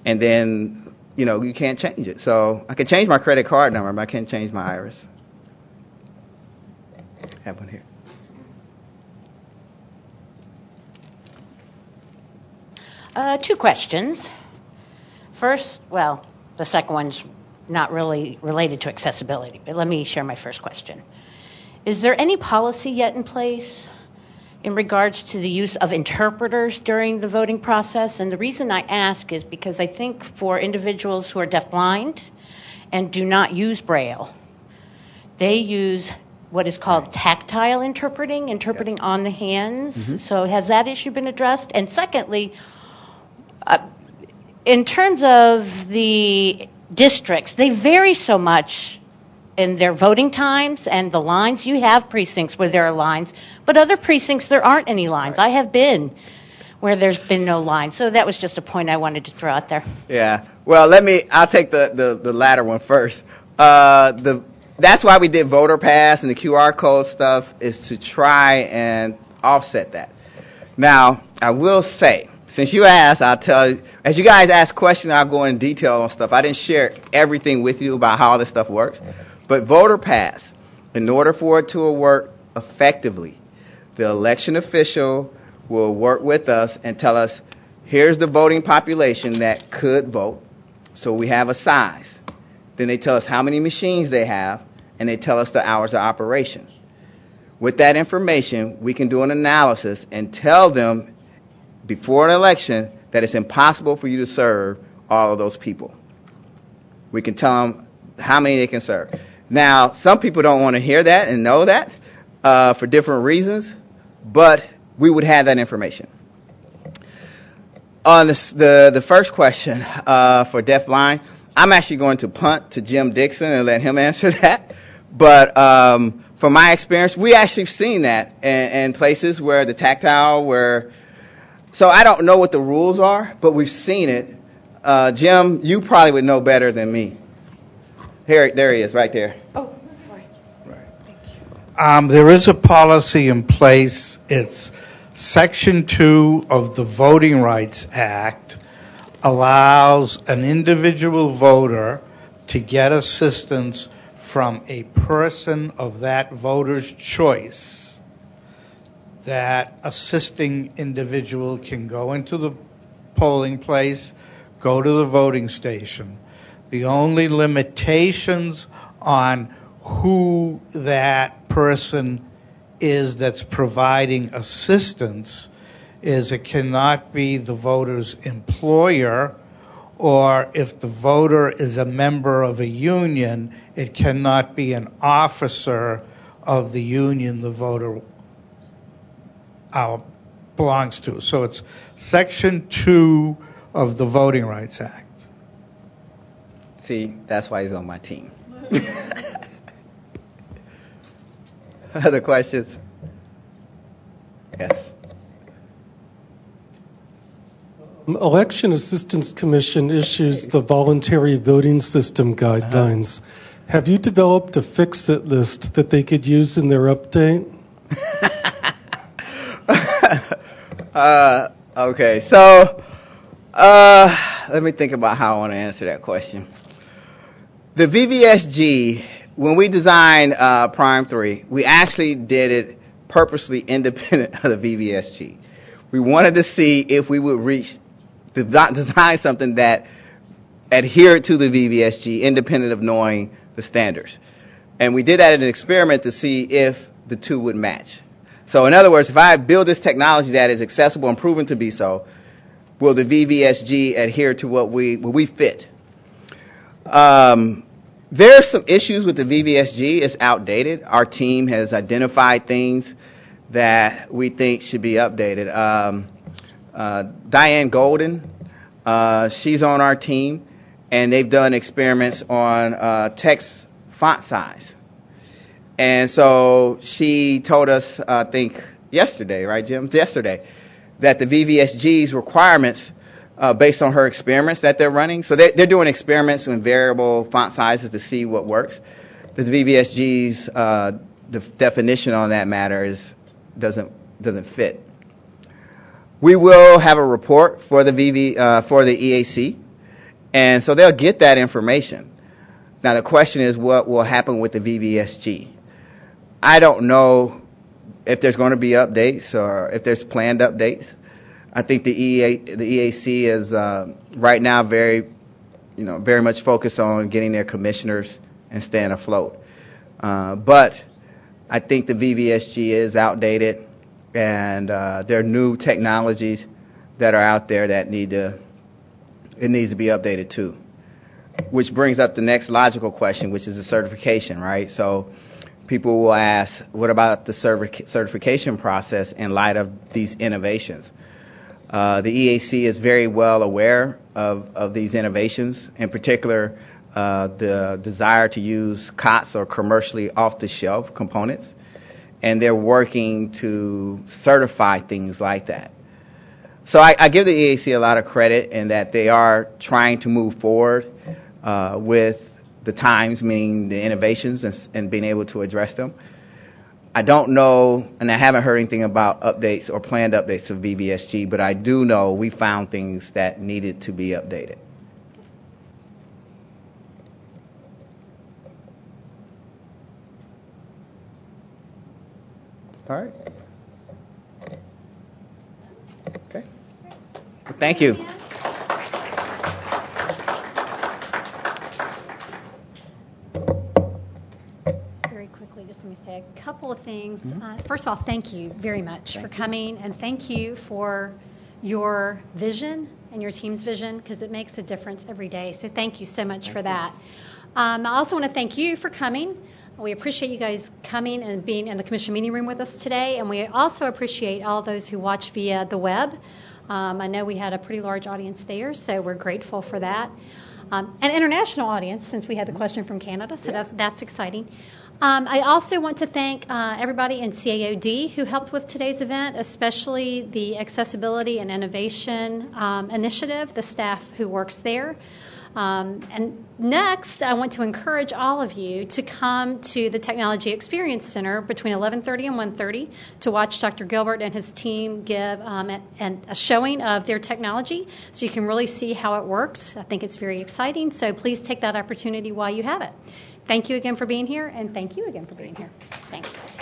Speaker 3: and then you can't change it. So I can change my credit card number, but I can't change my iris. I have one here.
Speaker 7: Two questions. First, well, the second one's not really related to accessibility, but let me share my first question. Is there any policy yet in place in regards to the use of interpreters during the voting process? And the reason I ask is because I think for individuals who are deafblind and do not use Braille, they use what is called tactile interpreting on the hands. Mm-hmm. So has that issue been addressed? And secondly, in terms of the districts, they vary so much in their voting times and the lines. You have precincts where there are lines, but other precincts there aren't any lines. Right. I have been where there's been no lines. So that was just a point I wanted to throw out there.
Speaker 3: Yeah. Well, I'll take the latter one first. That's why we did Voter Pass and the QR code stuff, is to try and offset that. Now, I will say, since you asked, I'll tell you, as you guys ask questions, I'll go in detail on stuff. I didn't share everything with you about how all this stuff works. But Voter Pass, in order for it to work effectively, the election official will work with us and tell us, here's the voting population that could vote. So we have a size. Then they tell us how many machines they have, and they tell us the hours of operation. With that information, we can do an analysis and tell them before an election that it's impossible for you to serve all of those people. We can tell them how many they can serve. Now, some people don't want to hear that and know that for different reasons, but we would have that information. On the first question for deafblind, I'm actually going to punt to Jim Dixon and let him answer that. But from my experience, we actually have seen that in places where the tactile, so I don't know what the rules are, but we've seen it. Jim, you probably would know better than me. There he is, right there.
Speaker 10: Oh, sorry.
Speaker 8: Right. There is a policy in place. It's Section 2 of the Voting Rights Act allows an individual voter to get assistance from a person of that voter's choice. That assisting individual can go into the polling place, go to the voting station. The only limitations on who that person is that's providing assistance is it cannot be the voter's employer, or if the voter is a member of a union, it cannot be an officer of the union the voter belongs to. So it's Section 2 of the Voting Rights Act.
Speaker 3: See, that's why he's on my team. Other questions? Yes.
Speaker 15: Election Assistance Commission issues the voluntary voting system guidelines. Have you developed a fix-it list that they could use in their update?
Speaker 3: Okay, so let me think about how I want to answer that question. The VVSG, when we designed Prime 3, we actually did it purposely independent of the VVSG. We wanted to see if we would design something that adhered to the VVSG, independent of knowing the standards. And we did that as an experiment to see if the two would match. So in other words, if I build this technology that is accessible and proven to be so, will the VVSG adhere to what we fit? There are some issues with the VVSG. It's outdated. Our team has identified things that we think should be updated. Diane Golden, she's on our team, and they've done experiments on text font size. And so she told us, I think yesterday, right, Jim? Yesterday, that the VVSG's requirements, based on her experiments that they're running, so they're doing experiments with variable font sizes to see what works. The VVSG's the definition on that matter doesn't fit. We will have a report for the EAC, and so they'll get that information. Now the question is, what will happen with the VVSG? I don't know if there's going to be updates or if there's planned updates. I think the EAC is right now very much focused on getting their commissioners and staying afloat. But I think the VVSG is outdated, and there are new technologies that are out there that needs to be updated too. Which brings up the next logical question, which is the certification, right? So people will ask, what about the certification process in light of these innovations? The EAC is very well aware of these innovations, in particular the desire to use COTS or commercially off-the-shelf components, and they're working to certify things like that. So I give the EAC a lot of credit in that they are trying to move forward with the times, meaning the innovations, and being able to address them. I don't know, and I haven't heard anything about updates or planned updates of VVSG, but I do know we found things that needed to be updated. All right. Okay. Well, thank you.
Speaker 12: Just let me say a couple of things. First of all, thank you very much for coming, and thank you for your vision and your team's vision, because it makes a difference every day. So thank you so much for that. I also want to thank you for coming. We appreciate you guys coming and being in the commission meeting room with us today, and we also appreciate all those who watch via the web. I know we had a pretty large audience there, so we're grateful for that. An international audience, since we had the question from Canada, so that's exciting. I also want to thank everybody in CAOD who helped with today's event, especially the Accessibility and Innovation Initiative, the staff who works there. And next, I want to encourage all of you to come to the Technology Experience Center between 11:30 and 1:30 to watch Dr. Gilbert and his team give a showing of their technology, so you can really see how it works. I think it's very exciting, so please take that opportunity while you have it. Thank you again for being here, and thank you again for being here. Thanks.